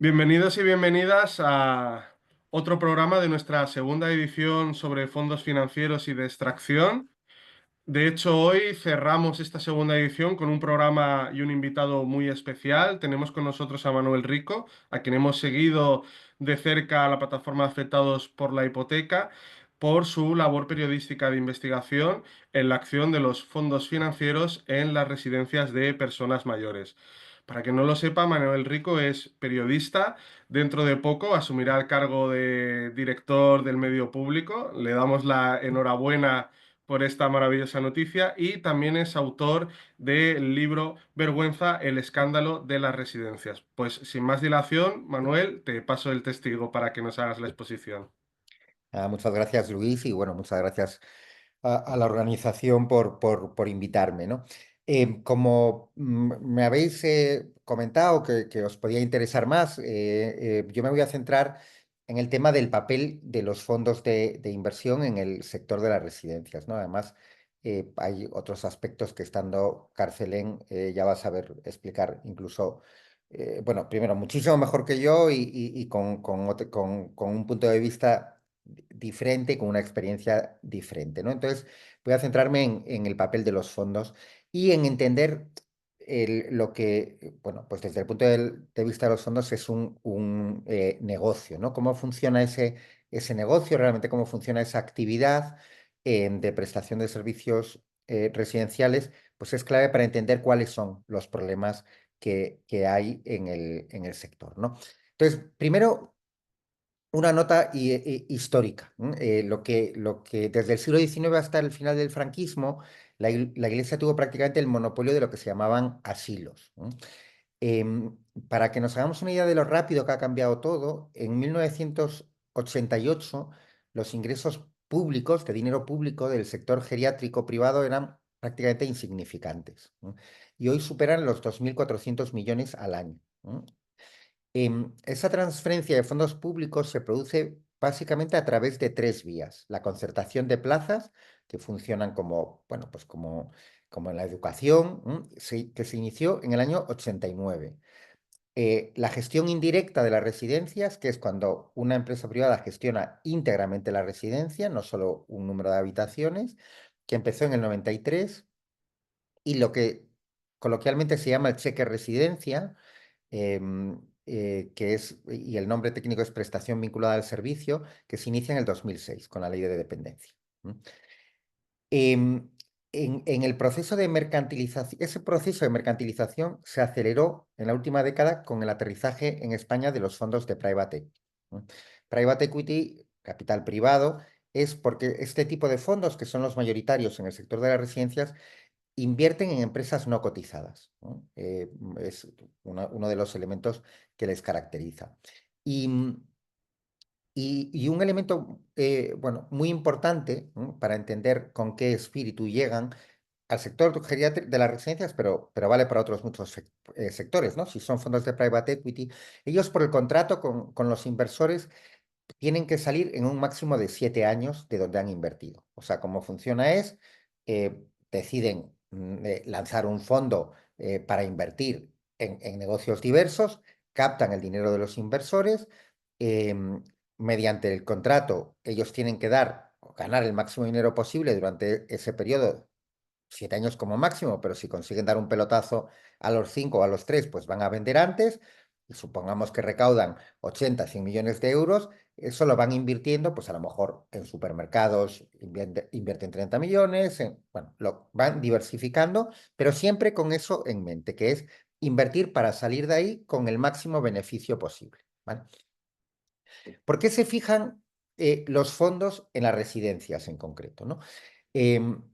Bienvenidos y bienvenidas a otro programa de nuestra segunda edición sobre fondos financieros y de extracción. De hecho, hoy cerramos esta segunda edición con un programa y un invitado muy especial. Tenemos con nosotros a Manuel Rico, a quien hemos seguido de cerca a la plataforma de afectados por la hipoteca, por su labor periodística de investigación en la acción de los fondos financieros en las residencias de personas mayores. Para quien no lo sepa, Manuel Rico es periodista. Dentro de poco asumirá el cargo de director del medio público. Le damos la enhorabuena por esta maravillosa noticia y también es autor del libro Vergüenza, el escándalo de las residencias. Pues sin más dilación, Manuel, te paso el testigo para que nos hagas la exposición. Muchas gracias, Luis, y bueno, muchas gracias a la organización por invitarme, ¿no? Como me habéis comentado que os podía interesar más, yo me voy a centrar en el tema del papel de los fondos de inversión en el sector de las residencias, ¿no? Además, hay otros aspectos que estando Carcelén ya vas a saber explicar incluso. Bueno, primero, muchísimo mejor que yo y con un punto de vista diferente, con una experiencia diferente, ¿no? Entonces, voy a centrarme en el papel de los fondos y en entender lo que, bueno, pues desde el punto de vista de los fondos es un negocio, ¿no? ¿Cómo funciona ese negocio, realmente cómo funciona esa actividad de prestación de servicios residenciales? Pues es clave para entender cuáles son los problemas que hay en el sector, ¿no? Entonces, primero, una nota histórica. Lo que desde el siglo XIX hasta el final del franquismo, la Iglesia tuvo prácticamente el monopolio de lo que se llamaban asilos. Em, para que nos hagamos una idea de lo rápido que ha cambiado todo, en 1988 los ingresos públicos, de dinero público del sector geriátrico privado eran prácticamente insignificantes. Y hoy superan los 2.400 millones al año. Esa transferencia de fondos públicos se produce básicamente a través de tres vías. La concertación de plazas, que funcionan como, bueno, pues como en la educación, que se inició en el año 89. La gestión indirecta de las residencias, que es cuando una empresa privada gestiona íntegramente la residencia, no solo un número de habitaciones, que empezó en el 93, y lo que coloquialmente se llama el cheque residencia, y el nombre técnico es prestación vinculada al servicio, que se inicia en el 2006 con la ley de dependencia. ¿M? Em, en el proceso de mercantilización, ese proceso de mercantilización se aceleró en la última década con el aterrizaje en España de los fondos de private equity. Private equity, capital privado, es porque este tipo de fondos, que son los mayoritarios en el sector de las residencias, invierten en empresas no cotizadas, ¿no? Es uno de los elementos que les caracteriza. Y, y un elemento, bueno, muy importante, ¿no?, para entender con qué espíritu llegan al sector geriátrico de las residencias, pero vale para otros muchos sectores, ¿no? Si son fondos de private equity, ellos por el contrato con los inversores tienen que salir en un máximo de 7 años de donde han invertido. O sea, cómo funciona es, deciden lanzar un fondo para invertir en negocios diversos, captan el dinero de los inversores, mediante el contrato ellos tienen que dar o ganar el máximo dinero posible durante ese periodo, 7 años como máximo, pero si consiguen dar un pelotazo a los 5 o a los 3, pues van a vender antes. Y supongamos que recaudan 80, 100 millones de euros, eso lo van invirtiendo, pues a lo mejor en supermercados invierten 30 millones, bueno, lo van diversificando, pero siempre con eso en mente, que es invertir para salir de ahí con el máximo beneficio posible, ¿vale? ¿Por qué se fijan los fondos en las residencias en concreto, ¿no?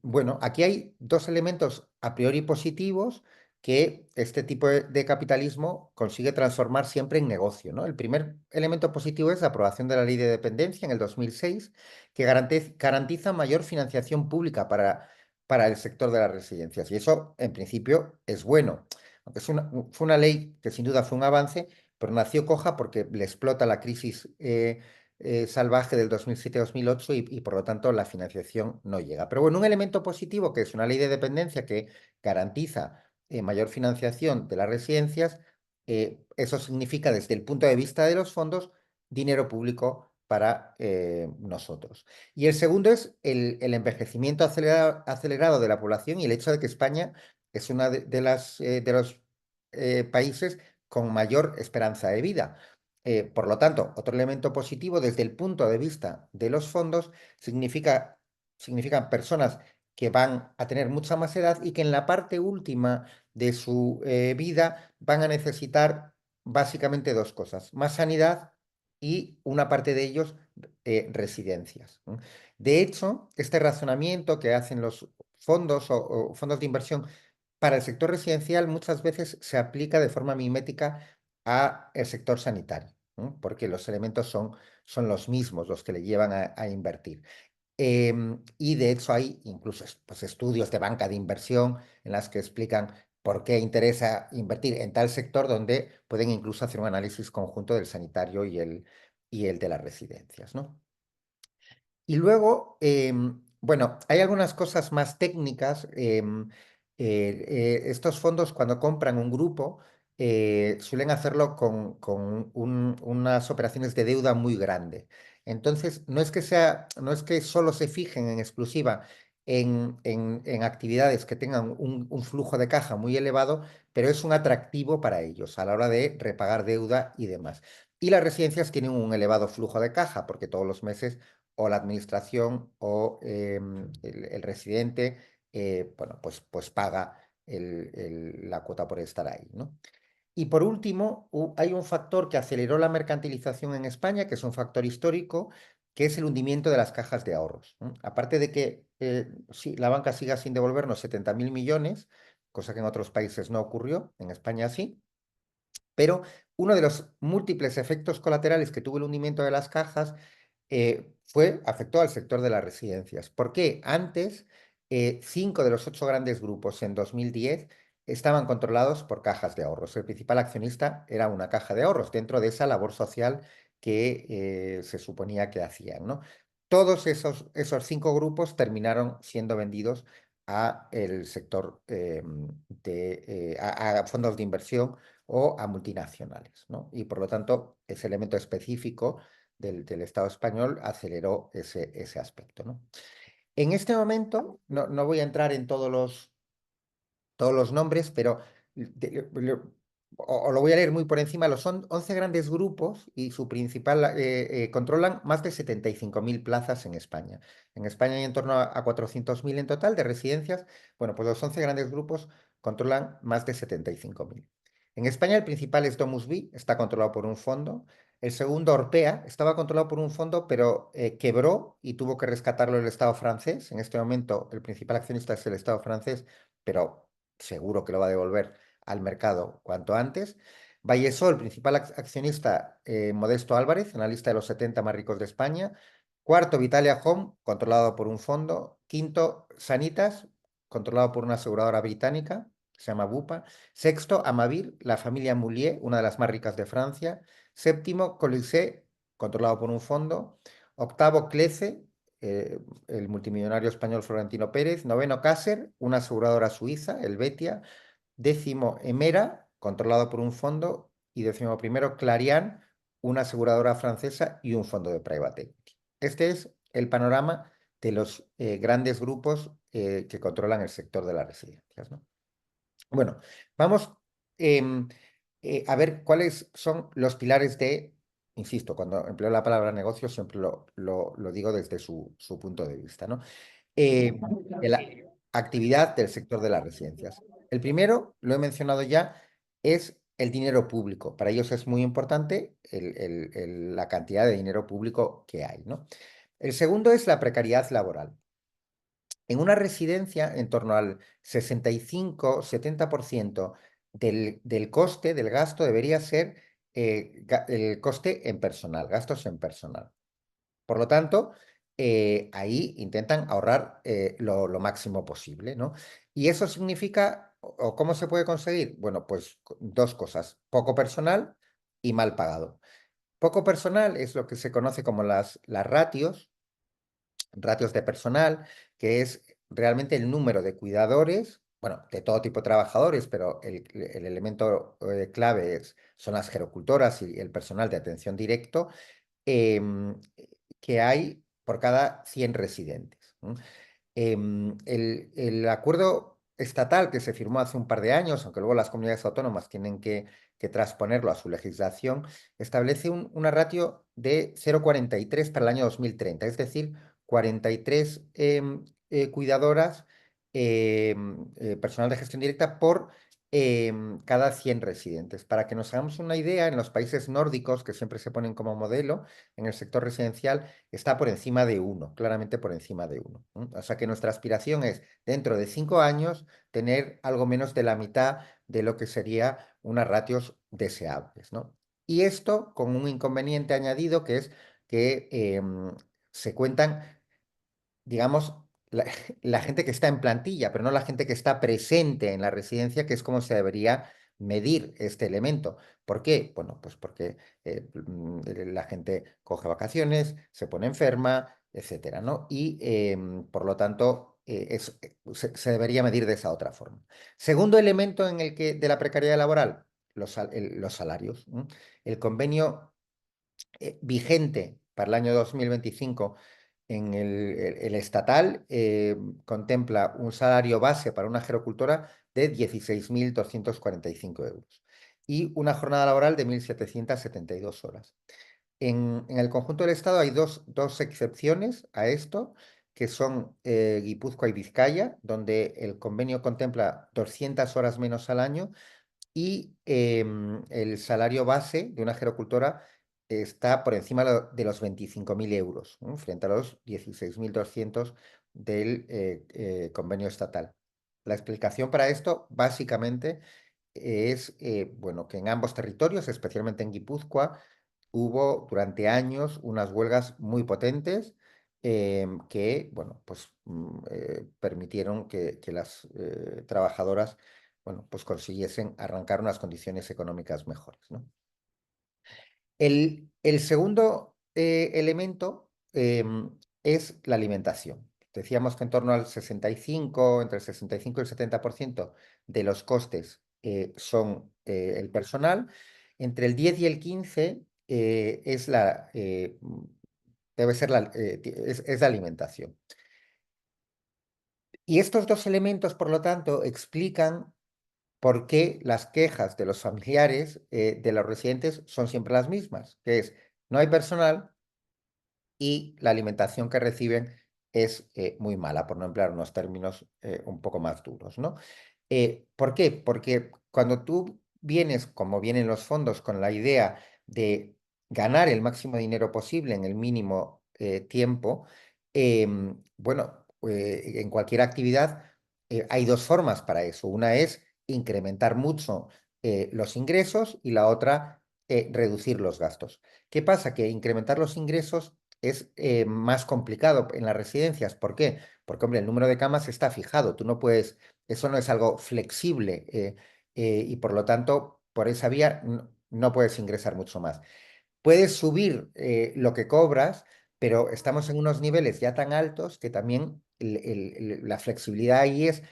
Bueno, aquí hay dos elementos a priori positivos que este tipo de capitalismo consigue transformar siempre en negocio, ¿no? El primer elemento positivo es la aprobación de la ley de dependencia en el 2006, que garantiza mayor financiación pública para el sector de las residencias. Y eso, en principio, es bueno. Aunque fue una ley que sin duda fue un avance, pero nació coja porque le explota la crisis salvaje del 2007-2008 y por lo tanto la financiación no llega. Pero bueno, un elemento positivo que es una ley de dependencia que garantiza mayor financiación de las residencias eso significa, desde el punto de vista de los fondos, dinero público para nosotros. Y el segundo es el envejecimiento acelerado de la población y el hecho de que España es uno de los países con mayor esperanza de vida. Por lo tanto, otro elemento positivo desde el punto de vista de los fondos significan personas que van a tener mucha más edad y que en la parte última de su vida van a necesitar básicamente dos cosas: más sanidad y una parte de ellos residencias. ¿No? De hecho, este razonamiento que hacen los fondos o fondos de inversión para el sector residencial muchas veces se aplica de forma mimética a el sector sanitario, ¿no? Porque los elementos son los mismos los que le llevan a invertir. Y de hecho hay incluso pues, estudios de banca de inversión en las que explican por qué interesa invertir en tal sector, donde pueden incluso hacer un análisis conjunto del sanitario y el de las residencias, ¿no? Y luego, bueno, hay algunas cosas más técnicas. Estos fondos, cuando compran un grupo, suelen hacerlo con unas operaciones de deuda muy grande. Entonces, no es que solo se fijen en exclusiva en actividades que tengan un flujo de caja muy elevado, pero es un atractivo para ellos a la hora de repagar deuda y demás. Y las residencias tienen un elevado flujo de caja, porque todos los meses o la administración o el residente, bueno, pues paga la cuota por estar ahí, ¿no? Y por último, hay un factor que aceleró la mercantilización en España, que es un factor histórico, que es el hundimiento de las cajas de ahorros, ¿no? Aparte de que sí, la banca siga sin devolvernos 70.000 millones, cosa que en otros países no ocurrió, en España sí, pero uno de los múltiples efectos colaterales que tuvo el hundimiento de las cajas afectó al sector de las residencias. ¿Por qué? Antes, 5 de los 8 grandes grupos en 2010 estaban controlados por cajas de ahorros. El principal accionista era una caja de ahorros dentro de esa labor social que se suponía que hacían, ¿no? Todos esos 5 grupos terminaron siendo vendidos a el sector a fondos de inversión o a multinacionales, ¿no? Y por lo tanto, ese elemento específico del Estado español aceleró ese aspecto, ¿no? En este momento, no voy a entrar en todos los nombres, pero lo voy a leer muy por encima. Los son 11 grandes grupos y su principal controlan más de 75.000 plazas en España. En España hay en torno a 400.000 en total de residencias. Bueno, pues los 11 grandes grupos controlan más de 75.000. En España el principal es DomusVi, está controlado por un fondo. El segundo, Orpea, estaba controlado por un fondo, pero quebró y tuvo que rescatarlo el Estado francés. En este momento el principal accionista es el Estado francés, pero seguro que lo va a devolver al mercado cuanto antes. Vallesol, el principal accionista, Modesto Álvarez, en la lista de los 70 más ricos de España. Cuarto, Vitalia Home, controlado por un fondo. Quinto, Sanitas, controlado por una aseguradora británica, que se llama Bupa. Sexto, Amavir, la familia Moulier, una de las más ricas de Francia. Séptimo, Colisée, controlado por un fondo. Octavo, Clece, el multimillonario español Florentino Pérez. Noveno, Caser, una aseguradora suiza, Helvetia. Décimo, Emera, controlado por un fondo. Y décimo primero, Clariane, una aseguradora francesa y un fondo de private equity. Este es el panorama de los grandes grupos que controlan el sector de las residencias, ¿no? Bueno, vamos em, a ver cuáles son los pilares insisto, cuando empleo la palabra negocio siempre lo digo desde su punto de vista, ¿no? De la actividad del sector de las residencias. El primero, lo he mencionado ya, es el dinero público. Para ellos es muy importante la cantidad de dinero público que hay, ¿no? El segundo es la precariedad laboral. En una residencia, en torno al 65-70% del coste, del gasto, debería ser el coste en personal, gastos en personal. Por lo tanto, ahí intentan ahorrar lo máximo posible, ¿no? Y eso significa, o ¿cómo se puede conseguir? Bueno, pues dos cosas: poco personal y mal pagado. Poco personal es lo que se conoce como las ratios de personal, que es realmente el número de cuidadores, bueno, de todo tipo de trabajadores, pero el elemento clave son las gerocultoras y el personal de atención directo, em, que hay por cada 100 residentes. El acuerdo estatal que se firmó hace un par de años, aunque luego las comunidades autónomas tienen que transponerlo a su legislación, establece una ratio de 0,43 para el año 2030, es decir, 43 cuidadoras, personal de gestión directa por cada 100 residentes. Para que nos hagamos una idea, en los países nórdicos, que siempre se ponen como modelo en el sector residencial, está por encima de uno, claramente por encima de uno. O sea que nuestra aspiración es, dentro de 5 años, tener algo menos de la mitad de lo que sería unas ratios deseables, ¿no? Y esto con un inconveniente añadido, que es que se cuentan, digamos, la, la gente que está en plantilla, pero no la gente que está presente en la residencia, que es como se debería medir este elemento. ¿Por qué? Bueno, pues porque la gente coge vacaciones, se pone enferma, etcétera, ¿no? Y por lo tanto se debería medir de esa otra forma. Segundo elemento en el que de la precariedad laboral, los salarios. El convenio vigente para el año 2025 en el estatal contempla un salario base para una gerocultora de 16.245 euros y una jornada laboral de 1.772 horas. En el conjunto del Estado hay dos excepciones a esto, que son Guipúzcoa y Vizcaya, donde el convenio contempla 200 horas menos al año y el salario base de una gerocultora está por encima de los 25.000 euros, ¿no? Frente a los 16.200 del convenio estatal. La explicación para esto, básicamente, es bueno, que en ambos territorios, especialmente en Guipúzcoa, hubo durante años unas huelgas muy potentes que, bueno, pues permitieron que las trabajadoras, bueno, pues consiguiesen arrancar unas condiciones económicas mejores, ¿no? El segundo elemento es la alimentación. Decíamos que en torno al 65, entre el 65 y el 70% de los costes son el personal. Entre el 10 y el 15 debe ser es la alimentación. Y estos dos elementos, por lo tanto, explican por qué las quejas de los familiares de los residentes son siempre las mismas, que es no hay personal y la alimentación que reciben es muy mala, por no emplear unos términos un poco más duros, ¿no? ¿Por qué? Porque cuando tú vienes, como vienen los fondos, con la idea de ganar el máximo dinero posible en el mínimo tiempo, bueno, en cualquier actividad hay dos formas para eso. Una es incrementar mucho los ingresos y la otra reducir los gastos. ¿Qué pasa? Que incrementar los ingresos es más complicado en las residencias. ¿Por qué? Porque, hombre, el número de camas está fijado. Tú no puedes, eso no es algo flexible y por lo tanto, por esa vía no puedes ingresar mucho más. Puedes subir lo que cobras, pero estamos en unos niveles ya tan altos que también la flexibilidad ahí es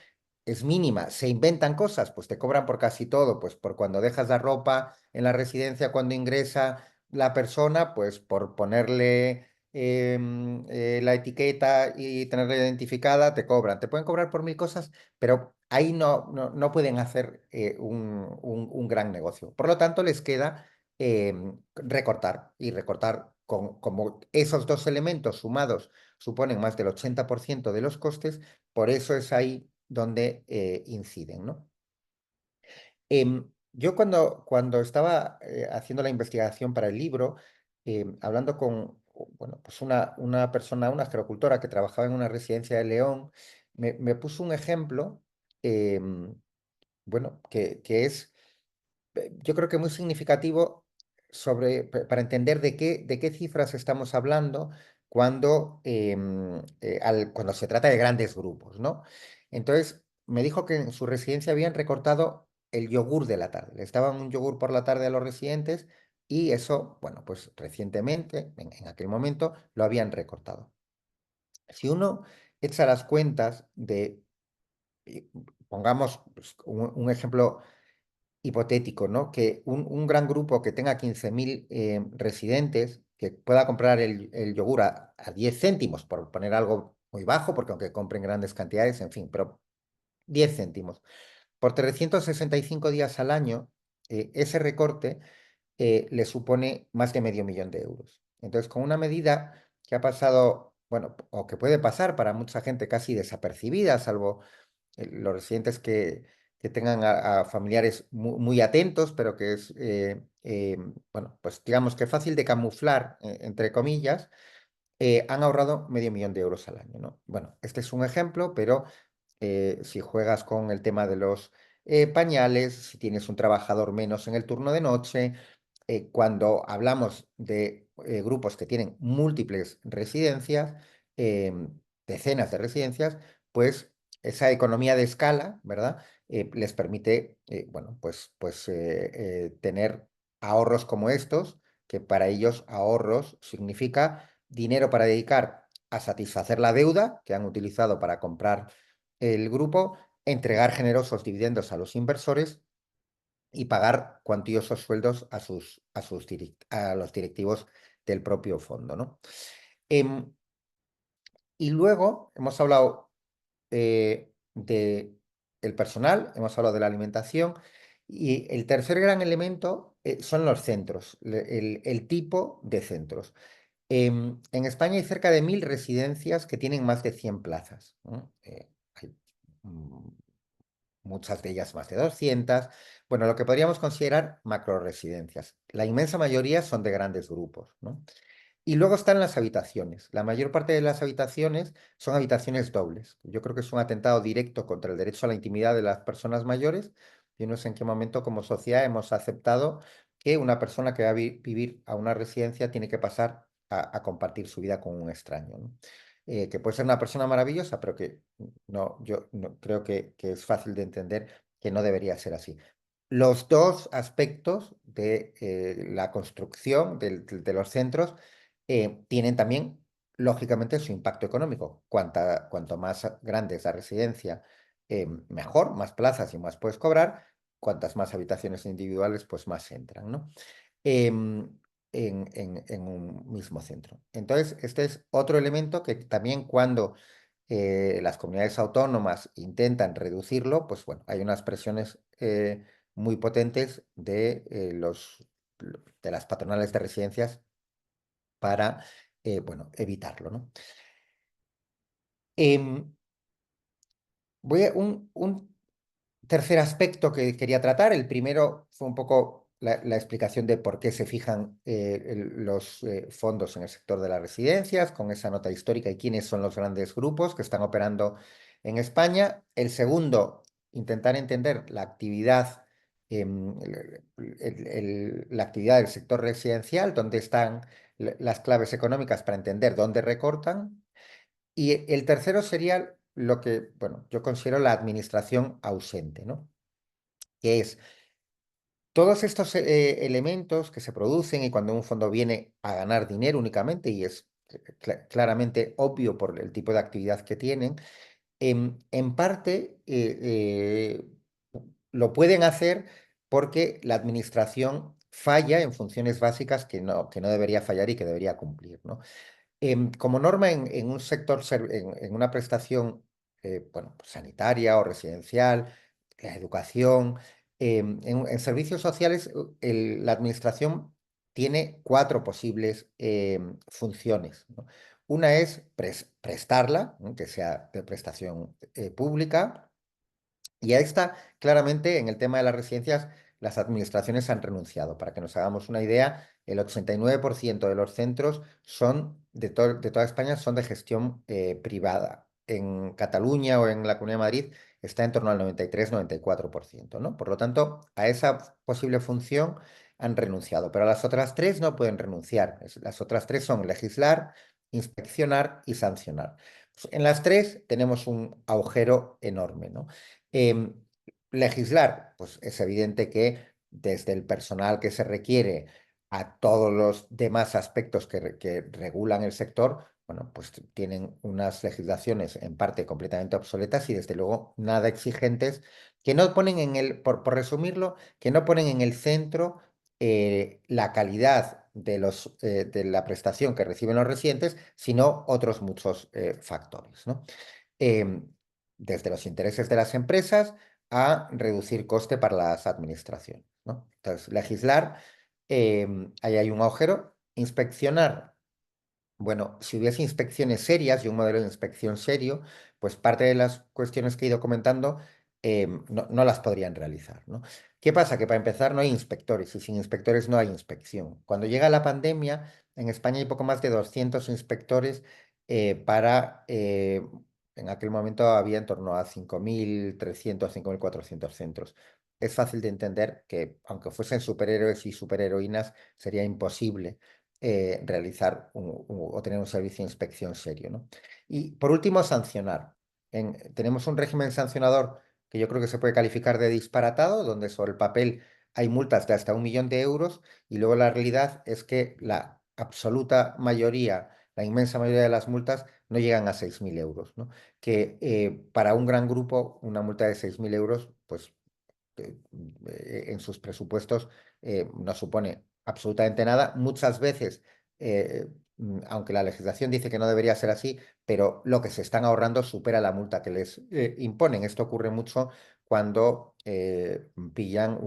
mínima. Se inventan cosas, pues te cobran por casi todo, pues por cuando dejas la ropa en la residencia, cuando ingresa la persona, pues por ponerle la etiqueta y tenerla identificada, te cobran. Te pueden cobrar por mil cosas, pero ahí no pueden hacer un gran negocio. Por lo tanto, les queda recortar y recortar como esos dos elementos sumados suponen más del 80% de los costes, por eso es ahí donde inciden, ¿no? Yo cuando estaba haciendo la investigación para el libro, hablando con bueno, pues una persona, una gerocultora que trabajaba en una residencia de León, me puso un ejemplo, bueno, que es yo creo que muy significativo para entender de qué cifras estamos hablando cuando se trata de grandes grupos, ¿no? Entonces, me dijo que en su residencia habían recortado el yogur de la tarde. Les daban un yogur por la tarde a los residentes y eso, bueno, pues recientemente, en aquel momento, lo habían recortado. Si uno echa las cuentas de pongamos pues, un ejemplo hipotético, ¿no? Que un gran grupo que tenga 15.000 residentes, que pueda comprar el yogur a 10 céntimos, por poner algo muy bajo, porque aunque compren grandes cantidades, en fin, pero 10 céntimos. Por 365 días al año, ese recorte le supone más de medio millón de euros. Entonces, con una medida que ha pasado, bueno, o que puede pasar para mucha gente casi desapercibida, salvo los residentes que tengan a familiares muy, atentos, pero que es, bueno, pues digamos que fácil de camuflar, entre comillas, han ahorrado medio millón de euros al año, ¿no? Bueno, este es un ejemplo, pero si juegas con el tema de los pañales, si tienes un trabajador menos en el turno de noche, cuando hablamos de grupos que tienen múltiples residencias, decenas de residencias, pues esa economía de escala, ¿verdad? Les permite, bueno, tener ahorros como estos, que para ellos ahorros significa dinero para dedicar a satisfacer la deuda que han utilizado para comprar el grupo, entregar generosos dividendos a los inversores y pagar cuantiosos sueldos a los directivos del propio fondo, ¿no? Em, y luego hemos hablado de el personal, hemos hablado de la alimentación y el tercer gran elemento son los centros, el tipo de centros. En España hay cerca de 1.000 residencias que tienen más de 100 plazas, ¿no? Hay mm, muchas de ellas más de 200. Bueno, lo que podríamos considerar macroresidencias. La inmensa mayoría son de grandes grupos, ¿no? Y luego están las habitaciones. La mayor parte de las habitaciones son habitaciones dobles. Yo creo que es un atentado directo contra el derecho a la intimidad de las personas mayores. Yo no sé en qué momento como sociedad hemos aceptado que una persona que va a vivir a una residencia tiene que pasar a compartir su vida con un extraño, ¿no? Que puede ser una persona maravillosa, pero que no, yo no, creo que es fácil de entender que no debería ser así. Los dos aspectos de la construcción de los centros tienen también, lógicamente, su impacto económico. Cuanto más grande es la residencia, mejor, más plazas y más puedes cobrar. Cuantas más habitaciones individuales, pues más entran, ¿no? Em, en un mismo centro. Entonces, este es otro elemento que también cuando las comunidades autónomas intentan reducirlo, pues bueno, hay unas presiones muy potentes de las patronales de residencias para, bueno, evitarlo, ¿no? Em, un tercer aspecto que quería tratar, el primero fue un poco la explicación de por qué se fijan los fondos en el sector de las residencias, con esa nota histórica y quiénes son los grandes grupos que están operando en España. El segundo, intentar entender la actividad, la actividad del sector residencial, dónde están las claves económicas para entender dónde recortan. Y el tercero sería lo que, bueno, yo considero la administración ausente, ¿no? Que es todos estos elementos que se producen y cuando un fondo viene a ganar dinero únicamente, y es claramente obvio por el tipo de actividad que tienen, en parte lo pueden hacer porque la administración falla en funciones básicas que no debería fallar y que debería cumplir, ¿no? Como norma en un sector, en una prestación bueno, pues sanitaria o residencial, la educación, en servicios sociales, la administración tiene cuatro posibles funciones, ¿no? Una es prestarla, ¿no? Que sea de prestación pública. Y a esta, claramente, en el tema de las residencias, las administraciones han renunciado. Para que nos hagamos una idea, el 89% de los centros de toda España son de gestión privada. En Cataluña o en la Comunidad de Madrid está en torno al 93-94%, ¿no? Por lo tanto, a esa posible función han renunciado, pero a las otras tres no pueden renunciar. Las otras tres son legislar, inspeccionar y sancionar. Pues, en las tres tenemos un agujero enorme, ¿no? Em, Legislar, pues es evidente que desde el personal que se requiere a todos los demás aspectos que regulan el sector, bueno, pues tienen unas legislaciones en parte completamente obsoletas y desde luego nada exigentes, que no ponen en por resumirlo, que no ponen en el centro la calidad de la prestación que reciben los residentes, sino otros muchos factores, ¿no? Em, Desde los intereses de las empresas a reducir coste para las administraciones, ¿no? Entonces, legislar, ahí hay un agujero, inspeccionar. Bueno, si hubiese inspecciones serias y un modelo de inspección serio, pues parte de las cuestiones que he ido comentando no las podrían realizar, ¿no? ¿Qué pasa? Que para empezar no hay inspectores y sin inspectores no hay inspección. Cuando llega la pandemia, en España hay poco más de 200 inspectores en aquel momento había en torno a 5.300, 5.400 centros. Es fácil de entender que, aunque fuesen superhéroes y superheroínas, sería imposible realizar o tener un servicio de inspección serio, ¿no? Y por último, sancionar. Tenemos un régimen sancionador que yo creo que se puede calificar de disparatado, donde sobre el papel hay multas de hasta 1 millón de euros y luego la realidad es que la absoluta mayoría, la inmensa mayoría de las multas no llegan a 6.000 euros, ¿no? Que para un gran grupo una multa de 6.000 euros, pues en sus presupuestos no supone absolutamente nada. Muchas veces, aunque la legislación dice que no debería ser así, pero lo que se están ahorrando supera la multa que les imponen. Esto ocurre mucho cuando pillan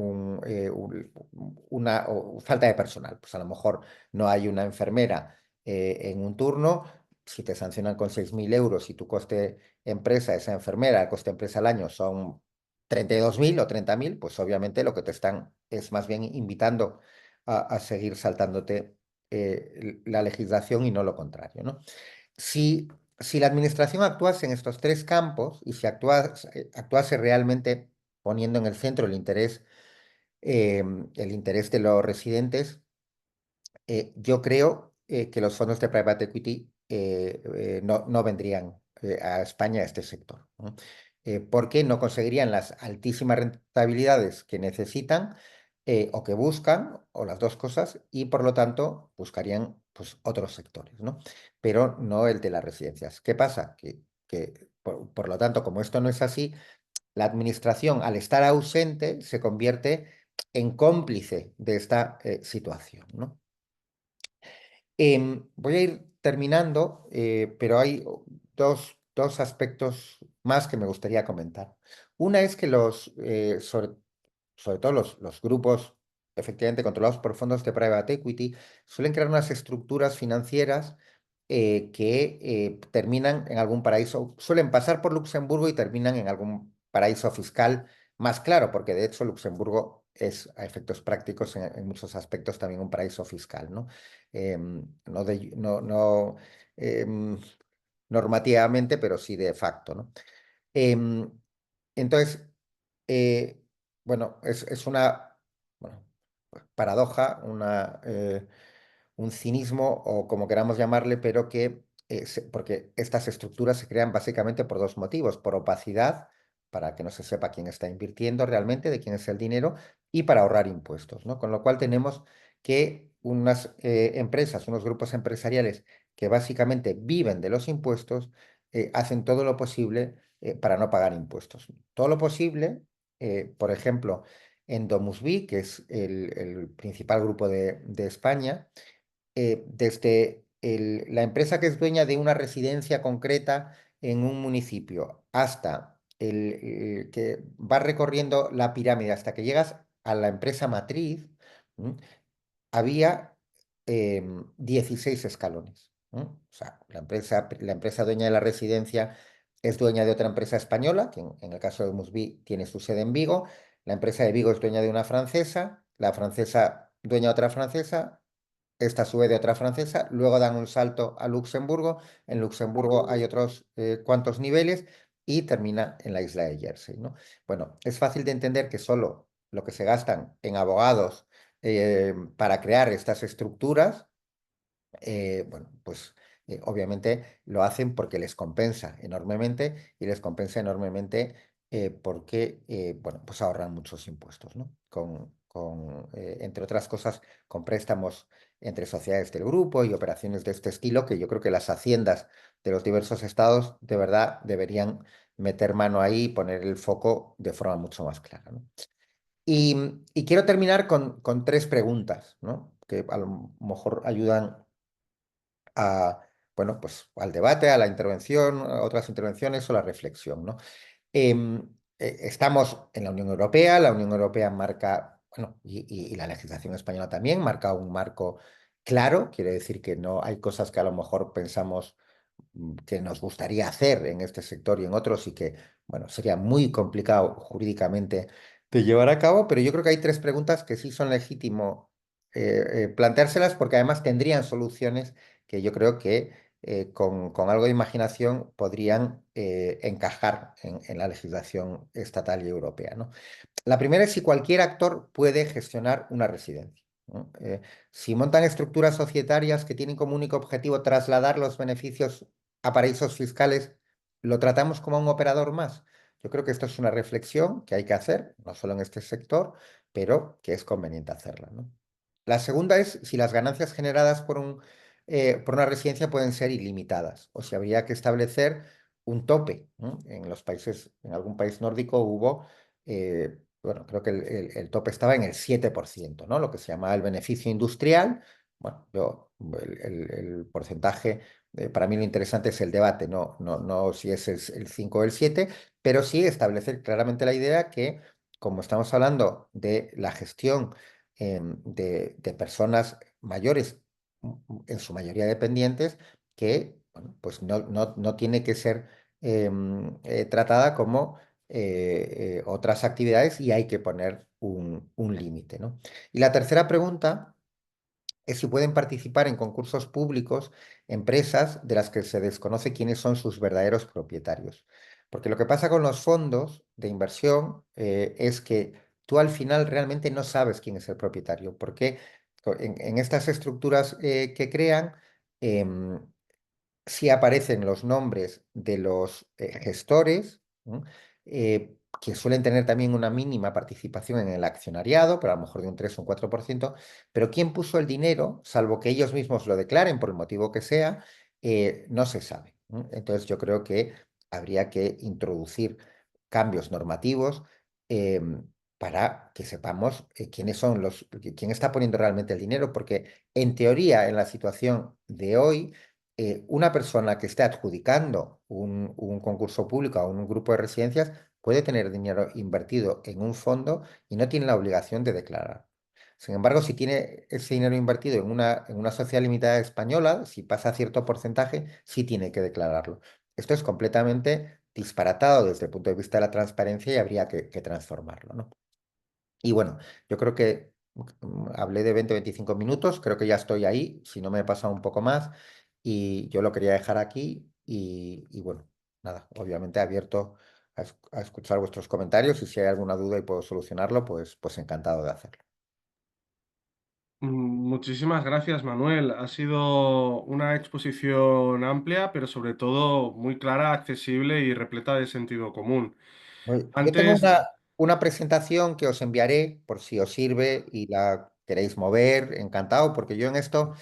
falta de personal. Pues a lo mejor no hay una enfermera en un turno. Si te sancionan con 6.000 euros y tu coste empresa, esa enfermera, el coste empresa al año son 32.000 o 30.000, pues obviamente lo que te están es más bien invitando a seguir saltándote la legislación y no lo contrario, ¿no? Si, si la administración actuase en estos tres campos y si actuase realmente poniendo en el centro eh, el interés de los residentes, yo creo que los fondos de private equity no vendrían a España a este sector, ¿no? Porque no conseguirían las altísimas rentabilidades que necesitan o que buscan, o las dos cosas, y por lo tanto buscarían pues, otros sectores, ¿no? Pero no el de las residencias. ¿Qué pasa? Que por lo tanto, como esto no es así, la administración, al estar ausente, se convierte en cómplice de esta situación, ¿no? Voy a ir terminando, pero hay dos aspectos más que me gustaría comentar. Una es que sobre todo los grupos efectivamente controlados por fondos de private equity suelen crear unas estructuras financieras que terminan en algún paraíso, suelen pasar por Luxemburgo y terminan en algún paraíso fiscal más claro, porque de hecho Luxemburgo es a efectos prácticos en muchos aspectos también un paraíso fiscal, ¿no? No em, normativamente, pero sí de facto, ¿no? Em, entonces, eh, bueno, es una bueno, paradoja, un cinismo o como queramos llamarle, pero que, porque estas estructuras se crean básicamente por dos motivos, por opacidad, para que no se sepa quién está invirtiendo realmente, de quién es el dinero, y para ahorrar impuestos, ¿no? Con lo cual tenemos que unas empresas, unos grupos empresariales que básicamente viven de los impuestos, hacen todo lo posible para no pagar impuestos. Todo lo posible, por ejemplo, en Domusvi, que es el principal grupo de España, desde la empresa que es dueña de una residencia concreta en un municipio hasta el que va recorriendo la pirámide hasta que llegas a la empresa matriz, ¿m? Había 16 escalones, ¿m? O sea, la empresa dueña de la residencia es dueña de otra empresa española, que en el caso de Musbi tiene su sede en Vigo. La empresa de Vigo es dueña de una francesa, la francesa dueña de otra francesa, esta sube de otra francesa, luego dan un salto a Luxemburgo, en Luxemburgo hay otros cuantos niveles y termina en la isla de Jersey, ¿no? Bueno, es fácil de entender que solo lo que se gastan en abogados para crear estas estructuras, bueno, pues obviamente lo hacen porque les compensa enormemente y les compensa enormemente porque, bueno, pues ahorran muchos impuestos, ¿no? Entre otras cosas, con préstamos entre sociedades del grupo y operaciones de este estilo, que yo creo que las haciendas de los diversos estados de verdad deberían meter mano ahí y poner el foco de forma mucho más clara, ¿no? Y quiero terminar con tres preguntas, ¿no? Que a lo mejor ayudan a, bueno, pues al debate, a la intervención, a otras intervenciones o la reflexión, ¿no? Estamos en la Unión Europea marca, bueno, y la legislación española también marca un marco claro, quiere decir que no hay cosas que a lo mejor pensamos que nos gustaría hacer en este sector y en otros y que, bueno, sería muy complicado jurídicamente de llevar a cabo, pero yo creo que hay tres preguntas que sí son legítimo planteárselas porque además tendrían soluciones que yo creo que con algo de imaginación podrían encajar en la legislación estatal y europea, ¿no? La primera es si cualquier actor puede gestionar una residencia, ¿no? Si montan estructuras societarias que tienen como único objetivo trasladar los beneficios a paraísos fiscales, ¿lo tratamos como un operador más? Yo creo que esto es una reflexión que hay que hacer, no solo en este sector, pero que es conveniente hacerla, ¿no? La segunda es si las ganancias generadas por una residencia pueden ser ilimitadas o si habría que establecer un tope, ¿no? En los países, en algún país nórdico hubo bueno, creo que el tope estaba en el 7%, ¿no? Lo que se llama el beneficio industrial. Bueno, el porcentaje, para mí lo interesante es el debate, no si es el 5 o el 7, pero sí establecer claramente la idea que, como estamos hablando de la gestión de personas mayores, en su mayoría dependientes, que, bueno, pues no tiene que ser tratada como otras actividades y hay que poner un límite, ¿no? Y la tercera pregunta es si pueden participar en concursos públicos empresas de las que se desconoce quiénes son sus verdaderos propietarios. Porque lo que pasa con los fondos de inversión es que tú al final realmente no sabes quién es el propietario, porque en estas estructuras que crean, em, sí aparecen los nombres de los gestores, ¿no? Que suelen tener también una mínima participación en el accionariado, pero a lo mejor de un 3 o un 4%, pero quién puso el dinero, salvo que ellos mismos lo declaren por el motivo que sea, no se sabe, ¿no? Entonces yo creo que habría que introducir cambios normativos para que sepamos quiénes son quién está poniendo realmente el dinero, porque en teoría, en la situación de hoy, una persona que esté adjudicando un concurso público a un grupo de residencias puede tener dinero invertido en un fondo y no tiene la obligación de declarar. Sin embargo, si tiene ese dinero invertido en una sociedad limitada española, si pasa cierto porcentaje, sí tiene que declararlo. Esto es completamente disparatado desde el punto de vista de la transparencia y habría que transformarlo, ¿no? Y bueno, yo creo que hablé de 20-25 minutos, creo que ya estoy ahí, si no me he pasado un poco más, y yo lo quería dejar aquí y bueno, nada, obviamente abierto a escuchar vuestros comentarios y si hay alguna duda y puedo solucionarlo, pues encantado de hacerlo. Muchísimas gracias, Manuel. Ha sido una exposición amplia, pero sobre todo muy clara, accesible y repleta de sentido común. Yo tengo Antes, una presentación que os enviaré por si os sirve y la queréis mover, encantado, porque yo en esto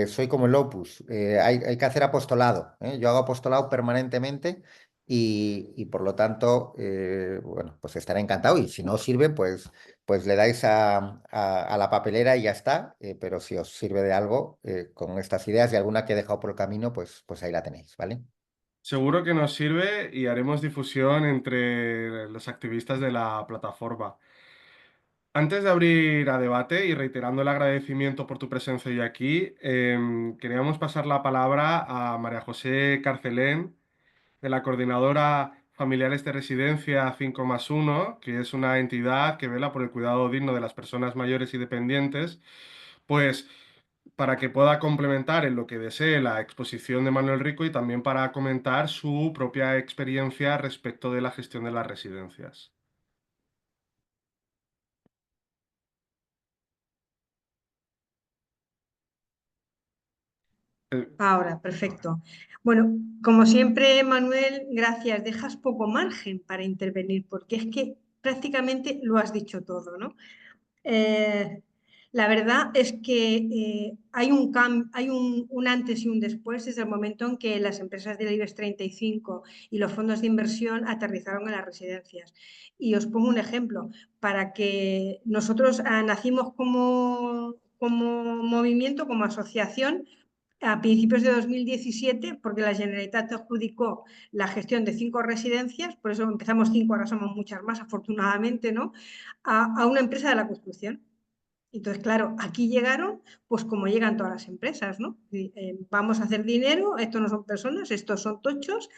soy como el Opus, hay que hacer apostolado, ¿eh? Yo hago apostolado permanentemente y por lo tanto, bueno, pues estaré encantado y si no os sirve, pues le dais a la papelera y ya está, pero si os sirve de algo con estas ideas y alguna que he dejado por el camino, pues ahí la tenéis, ¿vale? seguro que nos sirve y haremos difusión entre los activistas de la plataforma. Antes de abrir a debate y reiterando el agradecimiento por tu presencia hoy aquí, queríamos pasar la palabra a María José Carcelén, de la Coordinadora Familiares de Residencia 5+1, que es una entidad que vela por el cuidado digno de las personas mayores y dependientes, pues para que pueda complementar en lo que desee la exposición de Manuel Rico y también para comentar su propia experiencia respecto de la gestión de las residencias. Eh, Ahora, perfecto. Bueno, como siempre, Manuel, gracias. Dejas poco margen para intervenir porque es que prácticamente lo has dicho todo, ¿no? Eh, La verdad es que hay un antes y un después desde el momento en que las empresas del IBEX 35 y los fondos de inversión aterrizaron en las residencias. Y os pongo un ejemplo, para que nosotros nacimos como movimiento, como asociación, a principios de 2017, porque la Generalitat adjudicó la gestión de 5 residencias, por eso empezamos 5, ahora somos muchas más, afortunadamente, ¿no? A una empresa de la construcción. Entonces, claro, aquí llegaron, pues como llegan todas las empresas, ¿no? Vamos a hacer dinero, estos no son personas, estos son tochos,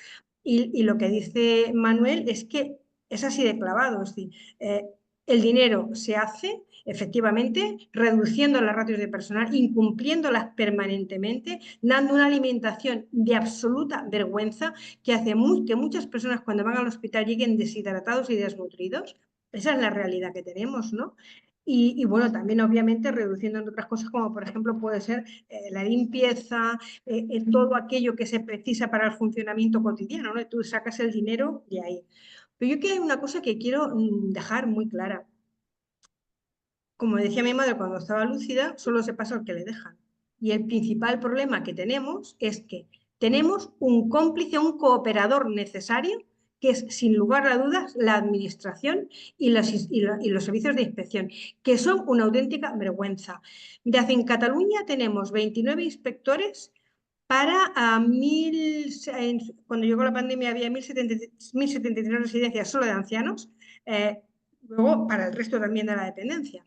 y lo que dice Manuel es que es así de clavado, es decir, el dinero se hace efectivamente reduciendo las ratios de personal, incumpliéndolas permanentemente, dando una alimentación de absoluta vergüenza que hace que muchas personas cuando van al hospital lleguen deshidratados y desnutridos. Esa es la realidad que tenemos, ¿no? Y bueno, también obviamente reduciendo en otras cosas como por ejemplo puede ser la limpieza, todo aquello que se precisa para el funcionamiento cotidiano, ¿no? Y tú sacas el dinero de ahí. Pero yo que hay una cosa que quiero dejar muy clara. Como decía mi madre cuando estaba lúcida, solo se pasa al que le dejan. Y el principal problema que tenemos es que tenemos un cómplice, un cooperador necesario, que es, sin lugar a dudas, la administración y los servicios de inspección, que son una auténtica vergüenza. Mirad, en Cataluña tenemos 29 inspectores para cuando llegó la pandemia había 1.073 residencias solo de ancianos, luego para el resto también de la dependencia.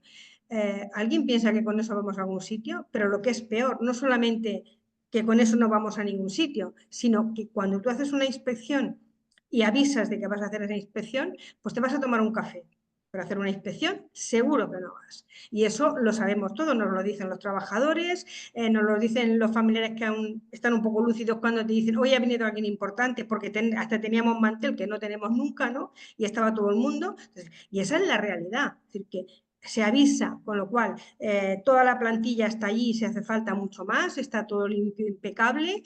Alguien piensa que con eso vamos a algún sitio, pero lo que es peor, no solamente que con eso no vamos a ningún sitio, sino que cuando tú haces una inspección y avisas de que vas a hacer esa inspección, pues te vas a tomar un café. Pero hacer una inspección, seguro que no vas. Y eso lo sabemos todos, nos lo dicen los trabajadores, nos lo dicen los familiares que aún están un poco lúcidos cuando te dicen, hoy ha venido alguien importante, porque hasta teníamos mantel que no tenemos nunca, ¿no? Y estaba todo el mundo. Entonces, y esa es la realidad. Es decir, que se avisa, con lo cual toda la plantilla está allí, si hace falta mucho más, está todo limpio, impecable,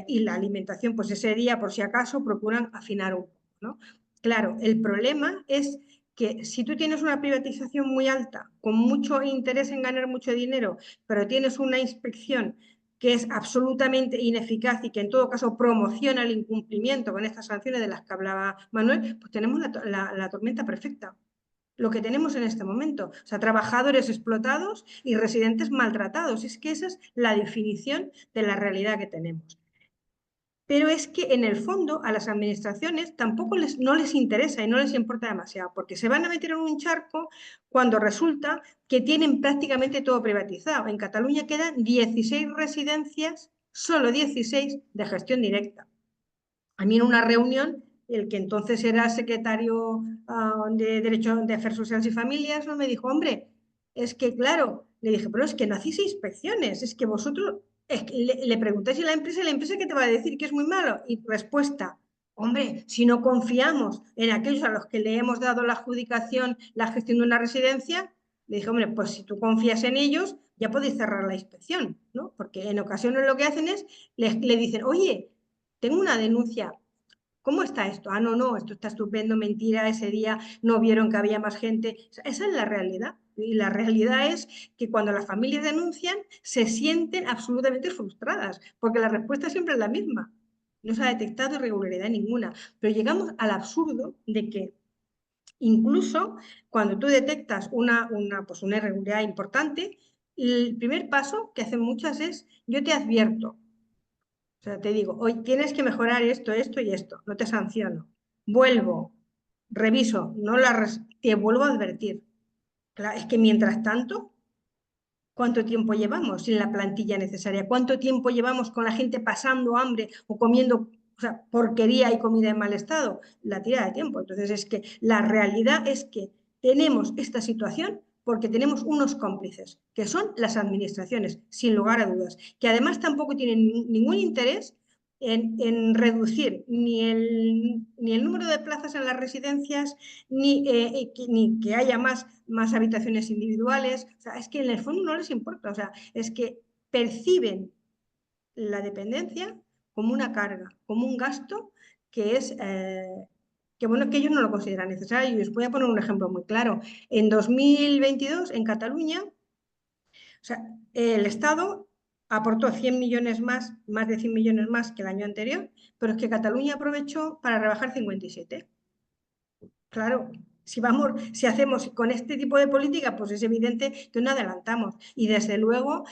y la alimentación, pues ese día, por si acaso, procuran afinar un poco, ¿no? Claro, el problema es que si tú tienes una privatización muy alta, con mucho interés en ganar mucho dinero, pero tienes una inspección que es absolutamente ineficaz y que en todo caso promociona el incumplimiento con estas sanciones de las que hablaba Manuel, pues tenemos la tormenta perfecta. Lo que tenemos en este momento. O sea, trabajadores explotados y residentes maltratados. Es que esa es la definición de la realidad que tenemos. Pero es que en el fondo a las administraciones tampoco no les interesa y no les importa demasiado, porque se van a meter en un charco cuando resulta que tienen prácticamente todo privatizado. En Cataluña quedan 16 residencias, solo 16 de gestión directa. A mí en una reunión, el que entonces era secretario de Derecho de Afers Sociales y Familias, ¿no? Me dijo, hombre, es que claro, le dije, pero es que no hacéis inspecciones, es que vosotros, es que le preguntáis a la empresa ¿qué te va a decir? Que es muy malo. Y respuesta, hombre, si no confiamos en aquellos a los que le hemos dado la adjudicación, la gestión de una residencia, le dije, hombre, pues si tú confías en ellos, ya podéis cerrar la inspección, ¿no? Porque en ocasiones lo que hacen es, le dicen, oye, tengo una denuncia. ¿Cómo está esto? Ah, no, esto está estupendo, mentira, ese día no vieron que había más gente. O sea, esa es la realidad. Y la realidad es que cuando las familias denuncian, se sienten absolutamente frustradas, porque la respuesta siempre es la misma. No se ha detectado irregularidad ninguna. Pero llegamos al absurdo de que incluso cuando tú detectas pues una irregularidad importante, el primer paso que hacen muchas es, yo te advierto. O sea, te digo, hoy tienes que mejorar esto, esto y esto, no te sanciono. Vuelvo, reviso, te vuelvo a advertir. Claro, es que mientras tanto, ¿cuánto tiempo llevamos sin la plantilla necesaria? ¿Cuánto tiempo llevamos con la gente pasando hambre o comiendo, o sea, porquería y comida en mal estado? La tira de tiempo. Entonces es que la realidad es que tenemos esta situación porque tenemos unos cómplices, que son las administraciones, sin lugar a dudas, que además tampoco tienen ningún interés reducir ni el número de plazas en las residencias, ni que haya más habitaciones individuales. O sea, es que en el fondo no les importa. O sea, es que perciben la dependencia como una carga, como un gasto que es... que bueno, que ellos no lo consideran necesario. Y os voy a poner un ejemplo muy claro. En 2022, en Cataluña, O sea, el Estado aportó 100 millones más de 100 millones más que el año anterior, pero es que Cataluña aprovechó para rebajar 57. Claro, si hacemos con este tipo de política, pues es evidente que no adelantamos. Y desde luego,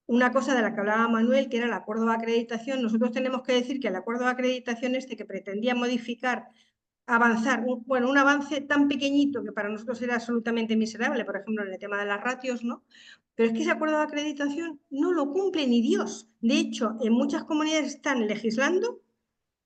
una cosa de la que hablaba Manuel, que era el acuerdo de acreditación, nosotros tenemos que decir que el acuerdo de acreditación este que pretendía modificar, avanzar, bueno, un avance tan pequeñito que para nosotros era absolutamente miserable, por ejemplo, en el tema de las ratios, ¿no? Pero es que ese acuerdo de acreditación no lo cumple ni Dios. De hecho, en muchas comunidades están legislando,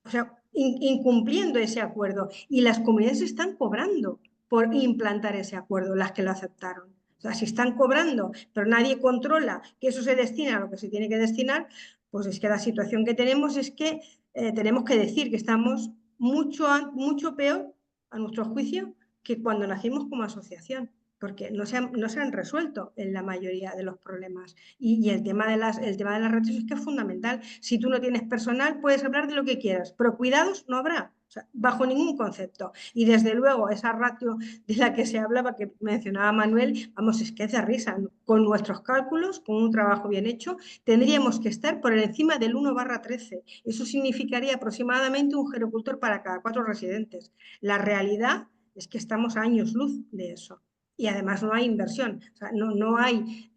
o sea, incumpliendo ese acuerdo, y las comunidades están cobrando por implantar ese acuerdo, las que lo aceptaron. O sea, si están cobrando, pero nadie controla que eso se destina a lo que se tiene que destinar, pues es que la situación que tenemos es que tenemos que decir que estamos mucho peor, a nuestro juicio, que cuando nacimos como asociación, porque no se han resuelto en la mayoría de los problemas. Y el tema de las redes es que es fundamental. Si tú no tienes personal, puedes hablar de lo que quieras, pero cuidados no habrá. O sea, bajo ningún concepto. Y desde luego, esa ratio de la que se hablaba, que mencionaba Manuel, vamos, es que es de risa. Con nuestros cálculos, con un trabajo bien hecho, tendríamos que estar por encima del 1/13. Eso significaría aproximadamente un gerocultor para cada 4 residentes. La realidad es que estamos a años luz de eso. Y además no hay inversión. O sea, no hay...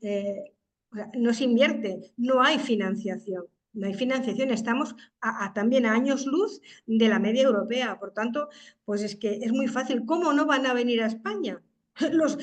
o sea, no se invierte, no hay financiación. No hay financiación, estamos también a años luz de la media europea. Por tanto, pues es que es muy fácil. ¿Cómo no van a venir a España los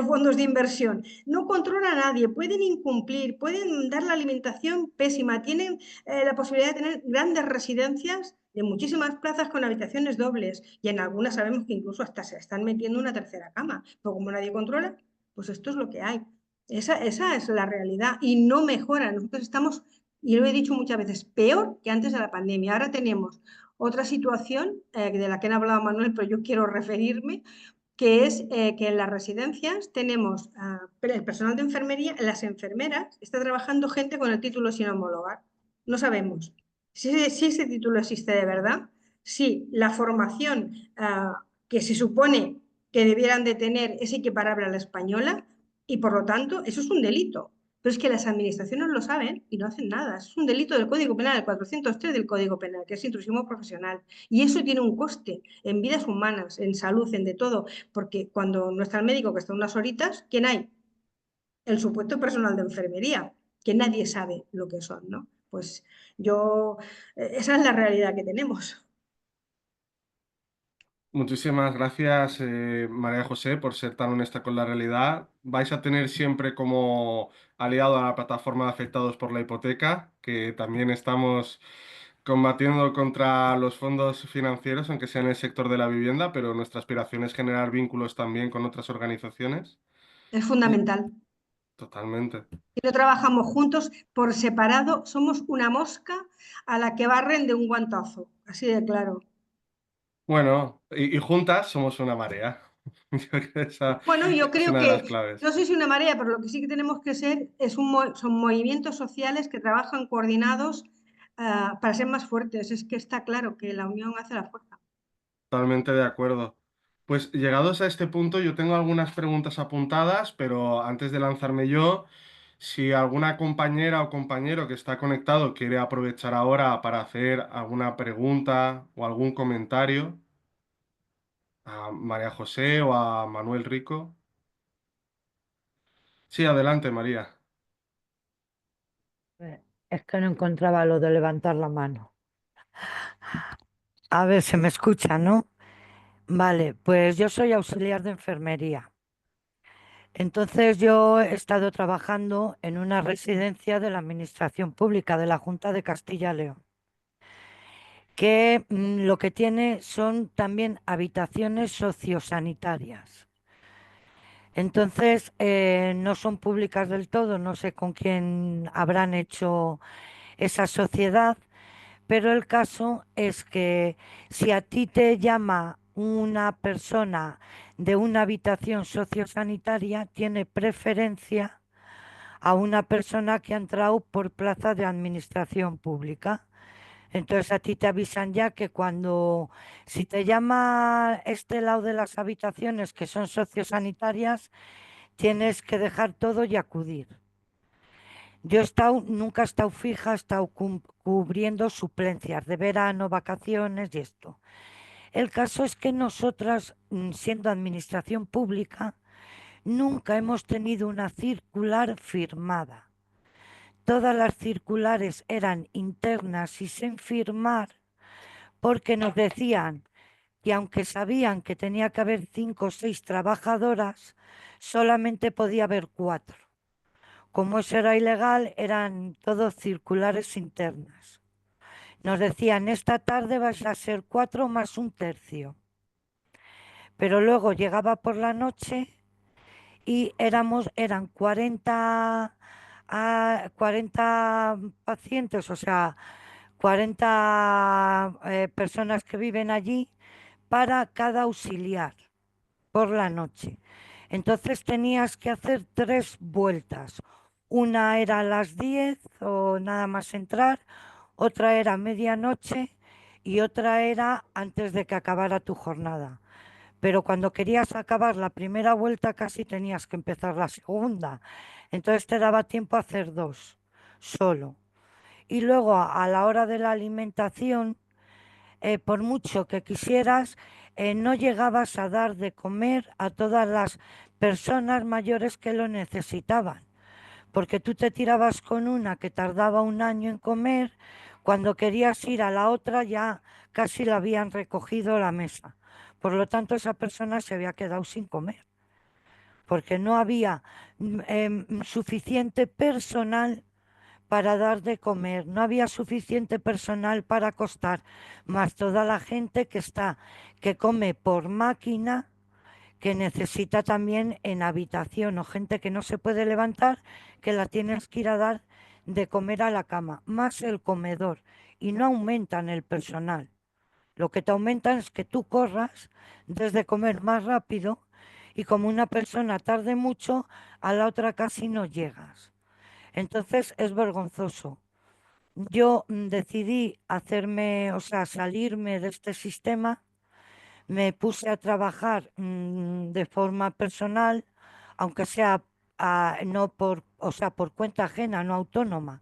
fondos de inversión? No controla a nadie, pueden incumplir, pueden dar la alimentación pésima, tienen la posibilidad de tener grandes residencias de muchísimas plazas con habitaciones dobles y en algunas sabemos que incluso hasta se están metiendo una tercera cama. Pero como nadie controla, pues esto es lo que hay. Esa es la realidad y no mejora. Nosotros estamos, y lo he dicho muchas veces, peor que antes de la pandemia. Ahora tenemos otra situación de la que han hablado Manuel, pero yo quiero referirme, que es que en las residencias tenemos el personal de enfermería, las enfermeras, está trabajando gente con el título sin homologar. No sabemos si ese título existe de verdad, si la formación que se supone que debieran de tener es equiparable a la española y por lo tanto eso es un delito. Pero es que las administraciones lo saben y no hacen nada. Es un delito del Código Penal, el 403 del Código Penal, que es intrusismo profesional. Y eso tiene un coste en vidas humanas, en salud, en de todo. Porque cuando no está el médico, que está unas horitas, ¿quién hay? El supuesto personal de enfermería, que nadie sabe lo que son, ¿no? Pues esa es la realidad que tenemos. Muchísimas gracias, María José, por ser tan honesta con la realidad. Vais a tener siempre como aliado a la plataforma de afectados por la hipoteca, que también estamos combatiendo contra los fondos financieros, aunque sea en el sector de la vivienda, pero nuestra aspiración es generar vínculos también con otras organizaciones. Es Y fundamental. totalmente. Si no trabajamos juntos, por separado, somos una mosca a la que barren de un guantazo. Así de claro. Bueno, y juntas somos una marea. Yo creo que esa Bueno, yo es creo una de las que, claves. no sé si una marea, pero lo que sí que tenemos que ser son movimientos sociales que trabajan coordinados para ser más fuertes. Es que está claro que la unión hace la fuerza. Totalmente de acuerdo. Pues llegados a este punto, yo tengo algunas preguntas apuntadas, pero antes de lanzarme yo, si alguna compañera o compañero que está conectado quiere aprovechar ahora para hacer alguna pregunta o algún comentario a María José o a Manuel Rico. Sí, adelante, María. Es que no encontraba lo de levantar la mano. A ver, se me escucha, ¿no? Vale, pues yo soy auxiliar de enfermería. Entonces yo he estado trabajando en una residencia de la Administración Pública de la Junta de Castilla y León, que lo que tiene son también habitaciones sociosanitarias. Entonces no son públicas del todo, no sé con quién habrán hecho esa sociedad. Pero el caso es que si a ti te llama una persona de una habitación sociosanitaria, tiene preferencia a una persona que ha entrado por plaza de administración pública. Entonces a ti te avisan ya que si te llama este lado de las habitaciones que son sociosanitarias, tienes que dejar todo y acudir. Yo nunca he estado fija, he estado cubriendo suplencias de verano, vacaciones y esto. El caso es que nosotras, siendo administración pública, nunca hemos tenido una circular firmada. Todas las circulares eran internas y sin firmar porque nos decían que aunque sabían que tenía que haber 5 o 6 trabajadoras, solamente podía haber 4. Como eso era ilegal, eran todos circulares internas. Nos decían, esta tarde vais a ser 4 más un tercio. Pero luego llegaba por la noche y eran 40 pacientes, o sea, 40 personas que viven allí para cada auxiliar por la noche. Entonces tenías que hacer 3 vueltas. Una era a las 10 o nada más entrar, otra era a medianoche y otra era antes de que acabara tu jornada. Pero cuando querías acabar la primera vuelta casi tenías que empezar la segunda. Entonces te daba tiempo a hacer 2 solo. Y luego a la hora de la alimentación, por mucho que quisieras, no llegabas a dar de comer a todas las personas mayores que lo necesitaban, porque tú te tirabas con una que tardaba un año en comer, cuando querías ir a la otra ya casi la habían recogido la mesa. Por lo tanto, esa persona se había quedado sin comer, porque no había suficiente personal para dar de comer, no había suficiente personal para acostar, más toda la gente que come por máquina, que necesita también en habitación, o gente que no se puede levantar, que la tienes que ir a dar de comer a la cama, más el comedor, y no aumentan el personal. Lo que te aumentan es que tú corras desde comer más rápido y como una persona tarde mucho, a la otra casi no llegas. Entonces es vergonzoso. Yo decidí o sea, salirme de este sistema, me puse a trabajar de forma personal, aunque sea no por, o sea, por cuenta ajena, no autónoma.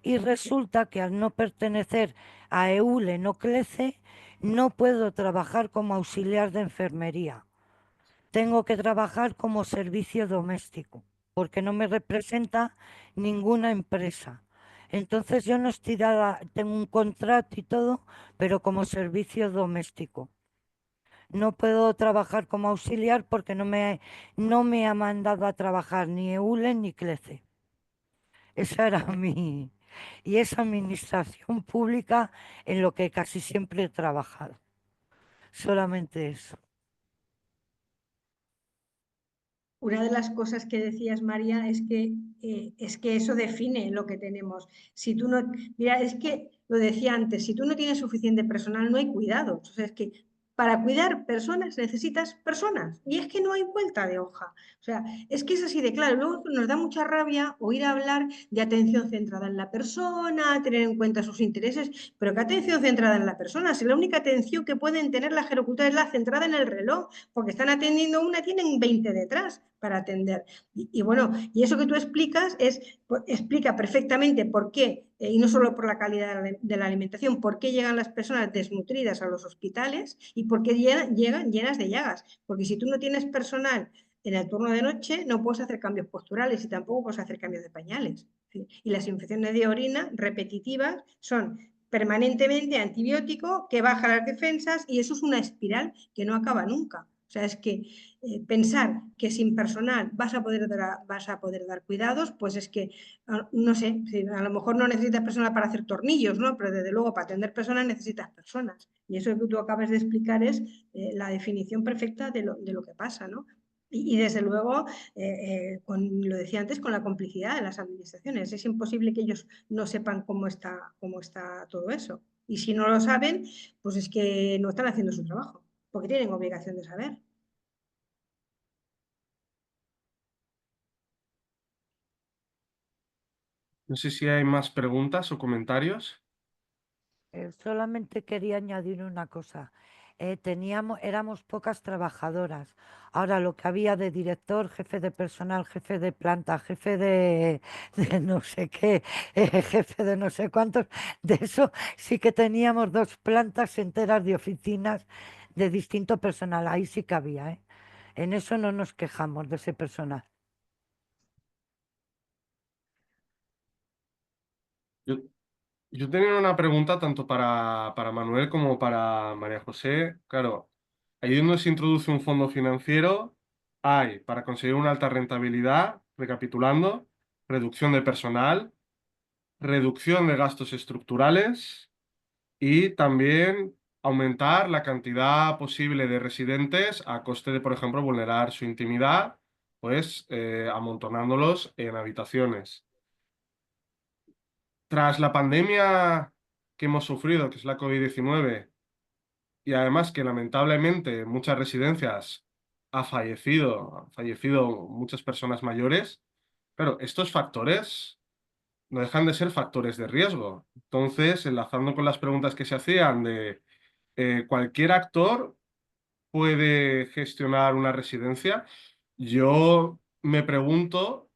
Y resulta que al no pertenecer a EULE no CLECE, no puedo trabajar como auxiliar de enfermería. Tengo que trabajar como servicio doméstico, porque no me representa ninguna empresa. Entonces yo no estoy dada, tengo un contrato y todo, pero como servicio doméstico. No puedo trabajar como auxiliar porque no me ha mandado a trabajar ni EULE ni CLECE. Esa era mi... Y es administración pública en lo que casi siempre he trabajado. Solamente eso. Una de las cosas que decías, María, es que eso define lo que tenemos. Si tú no, mira, es que lo decía antes, si tú no tienes suficiente personal, no hay cuidados. O sea, es que para cuidar personas necesitas personas. Y es que no hay vuelta de hoja. O sea, es que es así de claro. Luego nos da mucha rabia oír hablar de atención centrada en la persona, tener en cuenta sus intereses, pero ¿qué atención centrada en la persona? Si la única atención que pueden tener las gerocultoras es la centrada en el reloj, porque están atendiendo una, tienen 20 detrás para atender. Y bueno, y eso que tú explicas explica perfectamente por qué, y no solo por la calidad de la alimentación, por qué llegan las personas desnutridas a los hospitales y por qué llegan llenas de llagas. Porque si tú no tienes personal en el turno de noche, no puedes hacer cambios posturales y tampoco puedes hacer cambios de pañales. Y las infecciones de orina repetitivas son permanentemente antibiótico que baja las defensas y eso es una espiral que no acaba nunca. O sea, es que pensar que sin personal vas a poder dar cuidados, pues es que, no sé, a lo mejor no necesitas personal para hacer tornillos, ¿no? Pero desde luego para atender personas necesitas personas. Y eso que tú acabas de explicar es la definición perfecta de lo que pasa, ¿no? Y desde luego, lo decía antes, con la complicidad de las administraciones. Es imposible que ellos no sepan cómo está todo eso. Y si no lo saben, pues es que no están haciendo su trabajo, porque tienen obligación de saber. No sé si hay más preguntas o comentarios. Solamente quería añadir una cosa. éramos pocas trabajadoras. Ahora lo que había de director, jefe de personal, jefe de planta, jefe de no sé qué, jefe de no sé cuántos, de eso sí que teníamos 2 plantas enteras de oficinas de distinto personal. Ahí sí que había, ¿eh? En eso no nos quejamos de ese personal. Yo, yo tenía una pregunta tanto para Manuel como para María José. Claro, ahí donde se introduce un fondo financiero, hay para conseguir una alta rentabilidad, recapitulando, reducción de personal, reducción de gastos estructurales y también aumentar la cantidad posible de residentes a coste de, por ejemplo, vulnerar su intimidad, pues amontonándolos en habitaciones. Tras la pandemia que hemos sufrido, que es la COVID-19, y además que lamentablemente en muchas residencias han fallecido muchas personas mayores, pero estos factores no dejan de ser factores de riesgo. Entonces, enlazando con las preguntas que se hacían de cualquier actor puede gestionar una residencia, yo me pregunto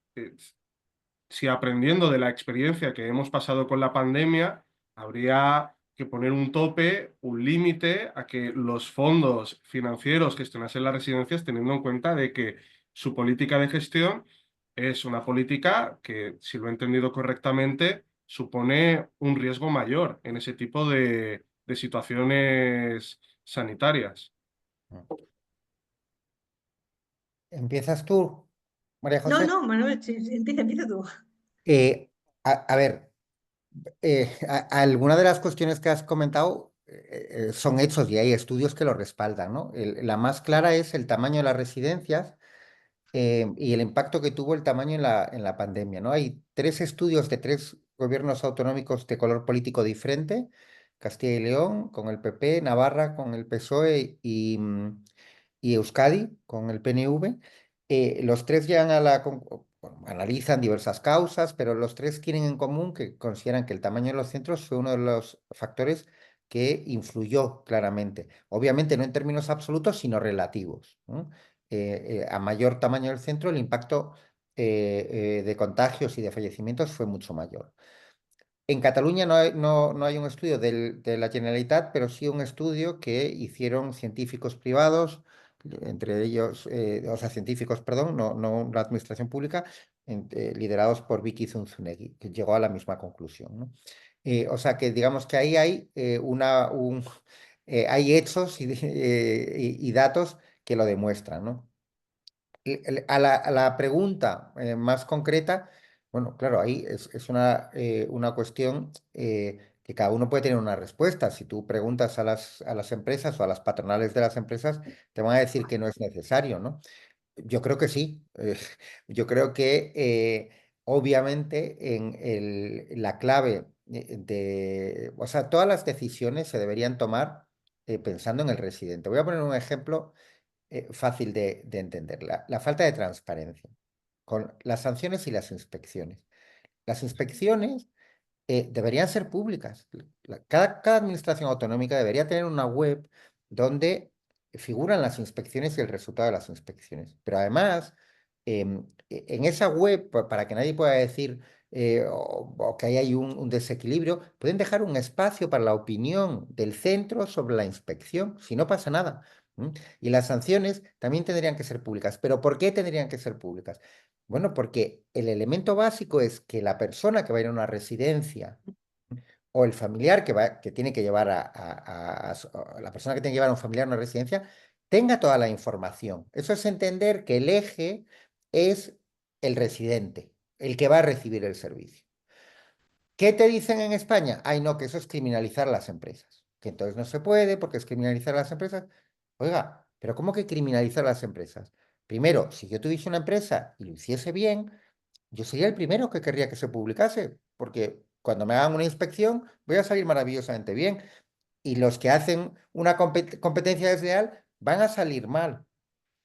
si aprendiendo de la experiencia que hemos pasado con la pandemia, habría que poner un tope, un límite a que los fondos financieros gestionasen las residencias teniendo en cuenta de que su política de gestión es una política que, si lo he entendido correctamente, supone un riesgo mayor en ese tipo de situaciones sanitarias. ¿Empiezas tú, María No, José? no, Manuel, empieza tú. Eh, a ver, algunas de las cuestiones que has comentado son hechos y hay estudios que lo respaldan, ¿no? La más clara es el tamaño de las residencias y el impacto que tuvo el tamaño en la pandemia, ¿no? Hay 3 estudios de 3 gobiernos autonómicos de color político diferente, Castilla y León con el PP, Navarra con el PSOE y Euskadi con el PNV. Los tres llegan a bueno, analizan diversas causas, pero los tres tienen en común que consideran que el tamaño de los centros fue uno de los factores que influyó claramente. Obviamente no en términos absolutos, sino relativos, ¿no? A mayor tamaño del centro, el impacto de contagios y de fallecimientos fue mucho mayor. En Cataluña no hay un estudio de la Generalitat, pero sí un estudio que hicieron científicos privados, entre ellos, o sea, científicos, perdón, no la administración pública, liderados por Vicky Zunzunegui, que llegó a la misma conclusión, ¿no? O sea que digamos que ahí hay, hay hechos y datos que lo demuestran, ¿no? A la pregunta más concreta, bueno, claro, ahí es una cuestión que cada uno puede tener una respuesta. Si tú preguntas a las empresas o a las patronales de las empresas, te van a decir que no es necesario, ¿no? Yo creo que sí. Yo creo que obviamente la clave o sea, todas las decisiones se deberían tomar pensando en el residente. Voy a poner un ejemplo fácil de entender. La falta de transparencia con las sanciones y las inspecciones. Las inspecciones deberían ser públicas. Cada administración autonómica debería tener una web donde figuran las inspecciones y el resultado de las inspecciones. Pero además, en esa web, para que nadie pueda decir o que ahí hay un desequilibrio, pueden dejar un espacio para la opinión del centro sobre la inspección, si no pasa nada. ¿M? Y las sanciones también tendrían que ser públicas. ¿Pero por qué tendrían que ser públicas? Bueno, porque el elemento básico es que la persona que va a ir a una residencia o el familiar que tiene que llevar a la persona que tiene que llevar a un familiar a una residencia tenga toda la información. Eso es entender que el eje es el residente, el que va a recibir el servicio. ¿Qué te dicen en España? Ay, no, que eso es criminalizar a las empresas. Que entonces no se puede porque es criminalizar a las empresas. Oiga, pero ¿cómo que criminalizar a las empresas? Primero, si yo tuviese una empresa y lo hiciese bien, yo sería el primero que querría que se publicase, porque cuando me hagan una inspección voy a salir maravillosamente bien y los que hacen una competencia desleal van a salir mal,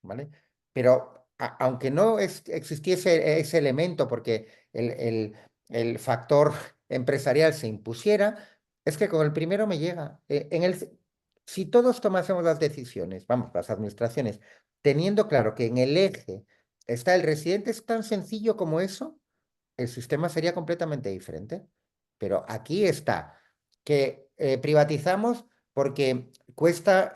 ¿vale? Pero aunque no existiese ese elemento porque el factor empresarial se impusiera, es que con el primero me llega. si todos tomásemos las decisiones, vamos, las administraciones, teniendo claro que en el eje está el residente, es tan sencillo como eso, el sistema sería completamente diferente. Pero aquí está, que privatizamos porque cuesta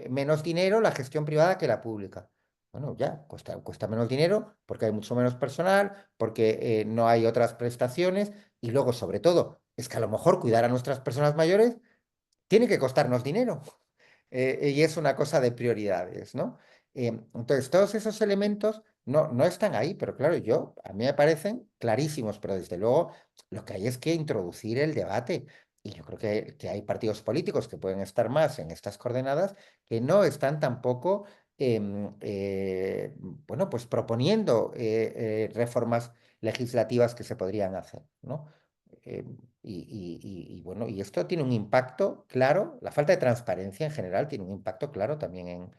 menos dinero la gestión privada que la pública. Bueno, ya, cuesta menos dinero porque hay mucho menos personal, porque no hay otras prestaciones y luego, sobre todo, es que a lo mejor cuidar a nuestras personas mayores tiene que costarnos dinero. Y es una cosa de prioridades, ¿no? Entonces, todos esos elementos no están ahí, pero claro, a mí me parecen clarísimos, pero desde luego lo que hay es que introducir el debate. Y yo creo que hay partidos políticos que pueden estar más en estas coordenadas que no están tampoco, bueno, pues proponiendo reformas legislativas que se podrían hacer, ¿no? Eh, bueno, y esto tiene un impacto claro, la falta de transparencia en general tiene un impacto claro también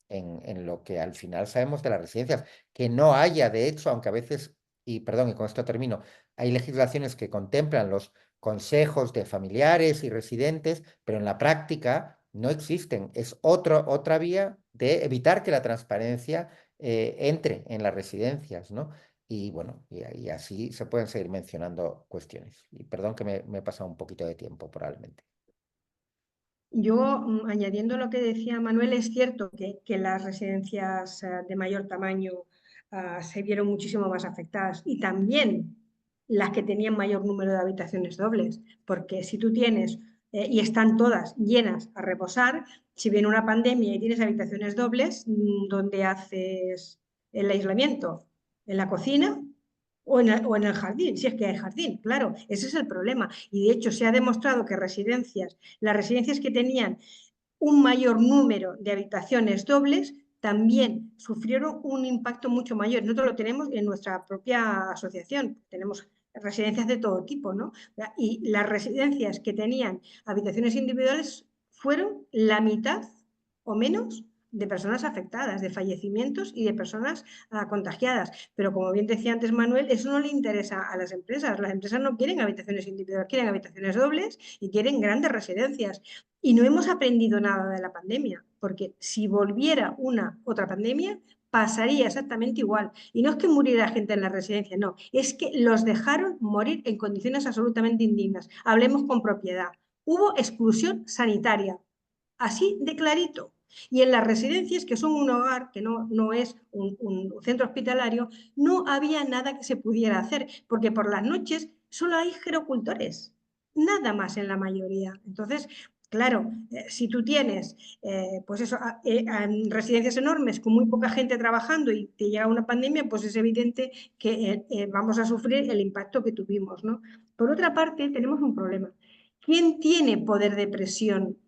en lo que al final sabemos de las residencias. Que no haya, de hecho, aunque a veces, y perdón, y con esto termino, hay legislaciones que contemplan los consejos de familiares y residentes, pero en la práctica no existen. Es otra vía de evitar que la transparencia entre en las residencias, ¿no? Y bueno, y así se pueden seguir mencionando cuestiones. Y perdón que me he pasado un poquito de tiempo, probablemente. Yo, añadiendo lo que decía Manuel, es cierto que las residencias de mayor tamaño se vieron muchísimo más afectadas y también las que tenían mayor número de habitaciones dobles, porque si tú tienes y están todas llenas a reposar, si viene una pandemia y tienes habitaciones dobles, ¿dónde haces el aislamiento? ¿En la cocina? O en el jardín, si es que hay jardín, claro, ese es el problema. Y de hecho se ha demostrado que las residencias que tenían un mayor número de habitaciones dobles también sufrieron un impacto mucho mayor. Nosotros lo tenemos en nuestra propia asociación, tenemos residencias de todo tipo, ¿no? Y las residencias que tenían habitaciones individuales fueron la mitad o menos de personas afectadas, de fallecimientos y de personas contagiadas. Pero como bien decía antes Manuel, eso no le interesa a las empresas. Las empresas no quieren habitaciones individuales, quieren habitaciones dobles y quieren grandes residencias. Y no hemos aprendido nada de la pandemia, porque si volviera una otra pandemia, pasaría exactamente igual. Y no es que muriera gente en la residencia, no, es que los dejaron morir en condiciones absolutamente indignas. Hablemos con propiedad. Hubo exclusión sanitaria, así de clarito. Y en las residencias, que son un hogar, que no es un centro hospitalario, no había nada que se pudiera hacer, porque por las noches solo hay gerocultores, nada más en la mayoría. Entonces, claro, si tú tienes pues eso, residencias enormes con muy poca gente trabajando y te llega una pandemia, pues es evidente que vamos a sufrir el impacto que tuvimos, ¿no? Por otra parte, tenemos un problema. ¿Quién tiene poder de presión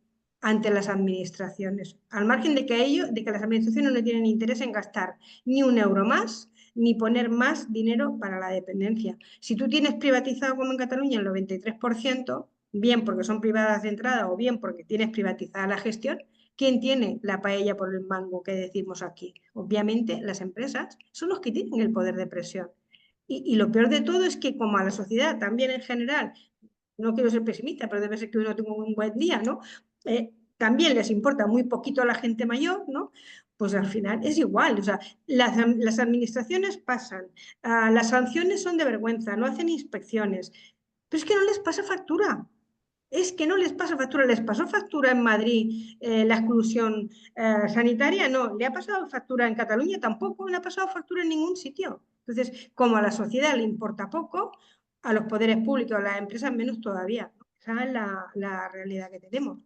ante las administraciones? Al margen de que las administraciones no tienen interés en gastar ni un euro más, ni poner más dinero para la dependencia. Si tú tienes privatizado, como en Cataluña, el 93%, bien porque son privadas de entrada o bien porque tienes privatizada la gestión, ¿quién tiene la paella por el mango que decimos aquí? Obviamente las empresas son los que tienen el poder de presión. Y lo peor de todo es que como a la sociedad también en general, no quiero ser pesimista, pero debe ser que uno tenga un buen día, ¿no? También les importa muy poquito a la gente mayor, ¿no? Pues al final es igual, o sea, las administraciones pasan, las sanciones son de vergüenza, no hacen inspecciones, pero es que no les pasa factura. Es que no les pasa factura. ¿Les pasó factura en Madrid la exclusión sanitaria? No. ¿Le ha pasado factura en Cataluña? Tampoco. No le ha pasado factura en ningún sitio. Entonces, como a la sociedad le importa poco, a los poderes públicos, a las empresas menos todavía. Esa es la realidad que tenemos.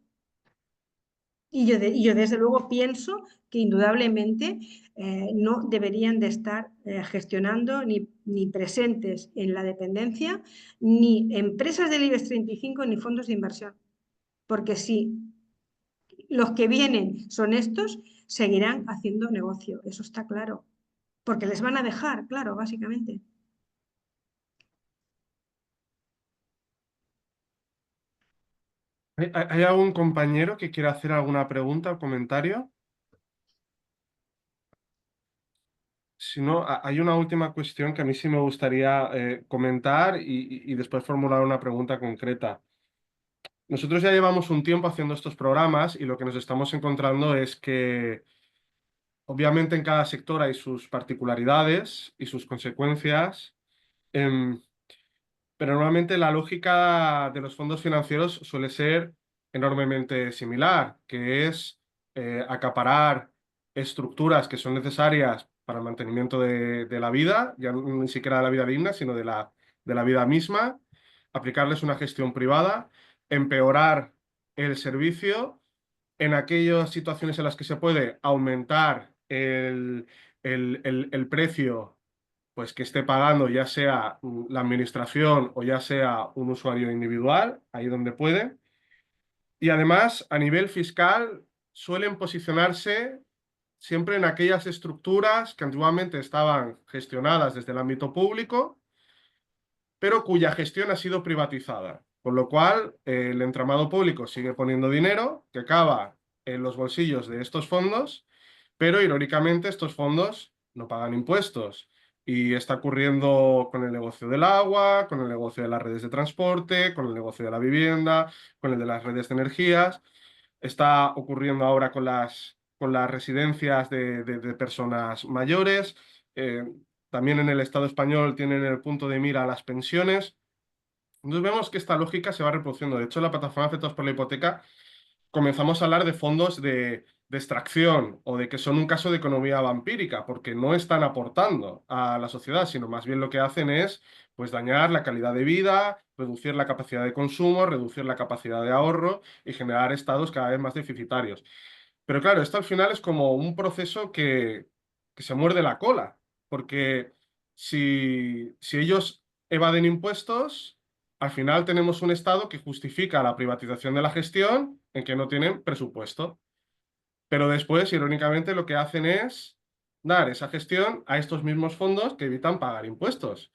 Y yo desde luego pienso que indudablemente no deberían de estar gestionando ni presentes en la dependencia ni empresas del IBEX 35 ni fondos de inversión. Porque si los que vienen son estos, seguirán haciendo negocio, eso está claro. Porque les van a dejar, claro, básicamente. ¿Hay algún compañero que quiera hacer alguna pregunta o comentario? Si no, hay una última cuestión que a mí sí me gustaría comentar y después formular una pregunta concreta. nosotros ya llevamos un tiempo haciendo estos programas y lo que nos estamos encontrando es que obviamente en cada sector hay sus particularidades y sus consecuencias, em, pero normalmente la lógica de los fondos financieros suele ser enormemente similar, que es acaparar estructuras que son necesarias para el mantenimiento de la vida, ya ni siquiera de la vida digna, sino de la vida misma, aplicarles una gestión privada, empeorar el servicio en aquellas situaciones en las que se puede aumentar el precio pues que esté pagando ya sea la administración o ya sea un usuario individual, ahí donde puede. Y además, a nivel fiscal, suelen posicionarse siempre en aquellas estructuras que antiguamente estaban gestionadas desde el ámbito público, pero cuya gestión ha sido privatizada. Con lo cual, el entramado público sigue poniendo dinero que acaba en los bolsillos de estos fondos, pero irónicamente estos fondos no pagan impuestos. Y está ocurriendo con el negocio del agua, con el negocio de las redes de transporte, con el negocio de la vivienda, con el de las redes de energías. Está ocurriendo ahora con las residencias de personas mayores. Eh, También en el Estado español tienen el punto de mira a las pensiones. Entonces vemos que esta lógica se va reproduciendo. De hecho, en la plataforma Afectados por la Hipoteca comenzamos a hablar de fondos de extracción o de que son un caso de economía vampírica, porque no están aportando a la sociedad, sino más bien lo que hacen es pues, dañar la calidad de vida, reducir la capacidad de consumo, reducir la capacidad de ahorro y generar estados cada vez más deficitarios. Pero claro, esto al final es como un proceso que se muerde la cola, porque si ellos evaden impuestos, al final tenemos un Estado que justifica la privatización de la gestión en que no tienen presupuesto. Pero después, irónicamente, lo que hacen es dar esa gestión a estos mismos fondos que evitan pagar impuestos.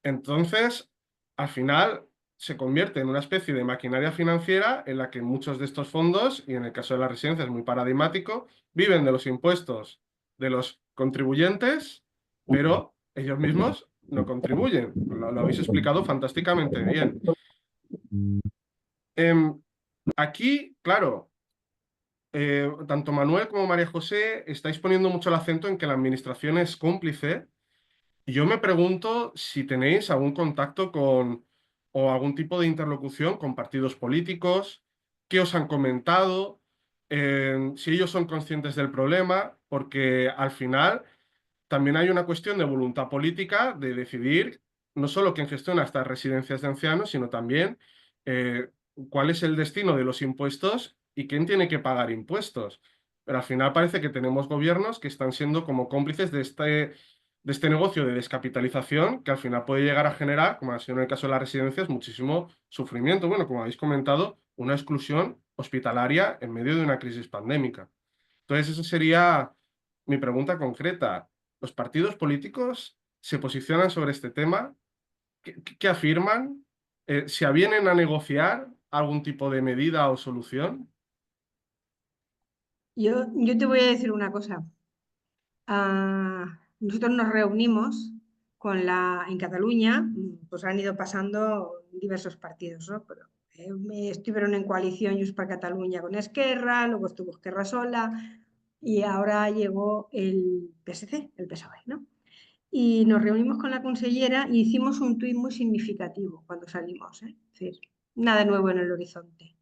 Entonces, al final se convierte en una especie de maquinaria financiera en la que muchos de estos fondos, y en el caso de las residencias es muy paradigmático, viven de los impuestos de los contribuyentes, pero ellos mismos no contribuyen. Lo habéis explicado fantásticamente bien. Em, Aquí, claro, tanto Manuel como María José estáis poniendo mucho el acento en que la administración es cómplice. Y yo me pregunto si tenéis algún contacto con o algún tipo de interlocución con partidos políticos, qué os han comentado, si ellos son conscientes del problema, porque al final también hay una cuestión de voluntad política de decidir no solo quién gestiona estas residencias de ancianos, sino también eh, cuál es el destino de los impuestos y quién tiene que pagar impuestos. Pero al final parece que tenemos gobiernos que están siendo como cómplices de este negocio de descapitalización que al final puede llegar a generar, como ha sido en el caso de las residencias, muchísimo sufrimiento. Bueno, como habéis comentado, una exclusión hospitalaria en medio de una crisis pandémica. Entonces, esa sería mi pregunta concreta. ¿Los partidos políticos se posicionan sobre este tema? ¿Qué afirman? ¿Se avienen a negociar algún tipo de medida o solución? Yo te voy a decir una cosa. Nosotros nos reunimos en Cataluña, pues han ido pasando diversos partidos, ¿no? Pero, estuvieron en coalición Junts per Catalunya con Esquerra, luego estuvo Esquerra sola y ahora llegó el PSC, el PSOE, ¿no? Y nos reunimos con la consellera y hicimos un tuit muy significativo cuando salimos, ¿eh? Es decir, nada nuevo en el horizonte.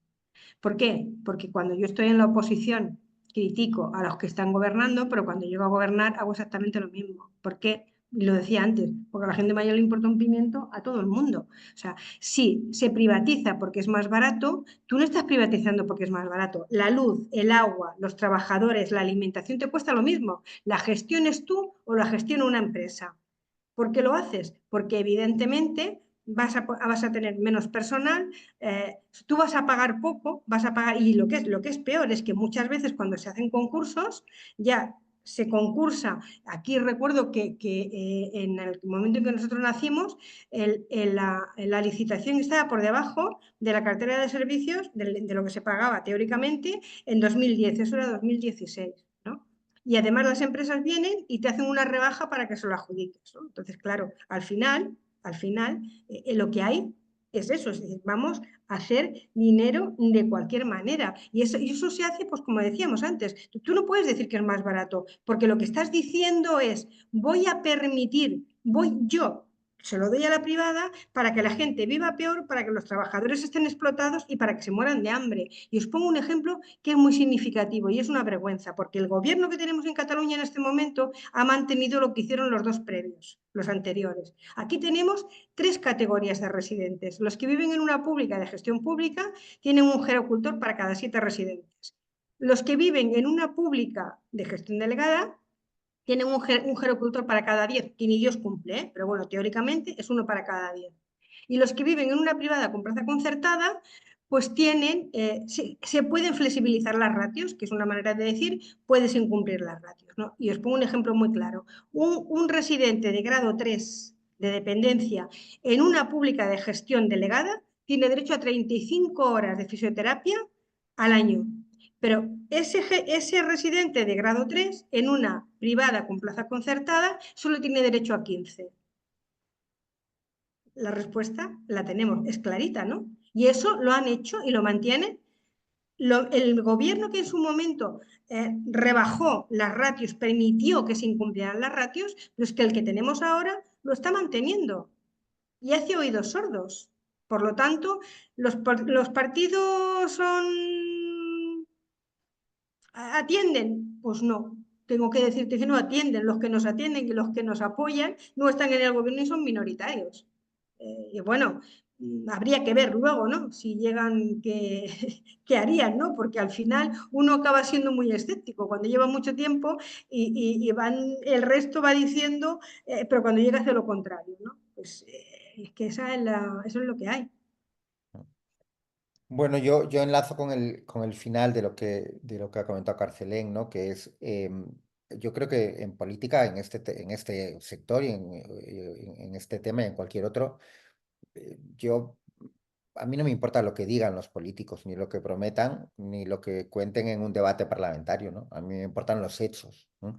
¿Por qué? Porque cuando yo estoy en la oposición critico a los que están gobernando, pero cuando llego a gobernar hago exactamente lo mismo. ¿Por qué? Y lo decía antes, porque a la gente mayor le importa un pimiento a todo el mundo. O sea, si se privatiza porque es más barato, tú no estás privatizando porque es más barato. La luz, el agua, los trabajadores, la alimentación te cuesta lo mismo. ¿La gestiones tú o la gestiona una empresa? ¿Por qué lo haces? Porque evidentemente vas a tener menos personal, tú vas a pagar poco, vas a pagar, y lo que es peor es que muchas veces cuando se hacen concursos, ya se concursa. Aquí recuerdo que en el momento en que nosotros nacimos, la licitación estaba por debajo de la cartera de servicios de lo que se pagaba teóricamente en 2010, eso era 2016, ¿no? Y además las empresas vienen y te hacen una rebaja para que se lo adjudiques, ¿no? Entonces, claro, al final lo que hay es eso, es decir, vamos a hacer dinero de cualquier manera. Y eso se hace, pues como decíamos antes, tú no puedes decir que es más barato, porque lo que estás diciendo es, voy a permitir, yo se lo doy a la privada para que la gente viva peor, para que los trabajadores estén explotados y para que se mueran de hambre. Y os pongo un ejemplo que es muy significativo y es una vergüenza, porque el gobierno que tenemos en Cataluña en este momento ha mantenido lo que hicieron los dos previos, los anteriores. Aquí tenemos 3 categorías de residentes. Los que viven en una pública de gestión pública tienen un gerocultor para cada 7 residentes. Los que viven en una pública de gestión delegada tienen un gerocultor para cada 10, que ni Dios cumple, ¿eh? Pero bueno, teóricamente es uno para cada 10. Y los que viven en una privada con plaza concertada, pues tienen, se pueden flexibilizar las ratios, que es una manera de decir, puedes incumplir las ratios, ¿no? Y os pongo un ejemplo muy claro. Un residente de grado 3 de dependencia en una pública de gestión delegada tiene derecho a 35 horas de fisioterapia al año. Pero ese residente de grado 3 en una privada con plaza concertada solo tiene derecho a 15. La respuesta la tenemos, es clarita, ¿no? Y eso lo han hecho y lo mantienen. El gobierno que en su momento rebajó las ratios, permitió que se incumplieran las ratios, pero es que el que tenemos ahora lo está manteniendo y hace oídos sordos. Por lo tanto, los partidos ¿atienden? Pues no. Tengo que decirte que no atienden. Los que nos atienden y los que nos apoyan no están en el gobierno y son minoritarios. Y bueno, habría que ver luego, ¿no? Si llegan, ¿qué harían, ¿no? Porque al final uno acaba siendo muy escéptico cuando lleva mucho tiempo y el resto va diciendo, pero cuando llega hace lo contrario, ¿no? Pues es que eso es lo que hay. Bueno, yo enlazo con el final de lo que ha comentado Carcelén, ¿no? Que es, yo creo que en política, en este sector y en este tema y en cualquier otro, yo, a mí no me importa lo que digan los políticos, ni lo que prometan, ni lo que cuenten en un debate parlamentario, ¿no? A mí me importan los hechos, ¿no?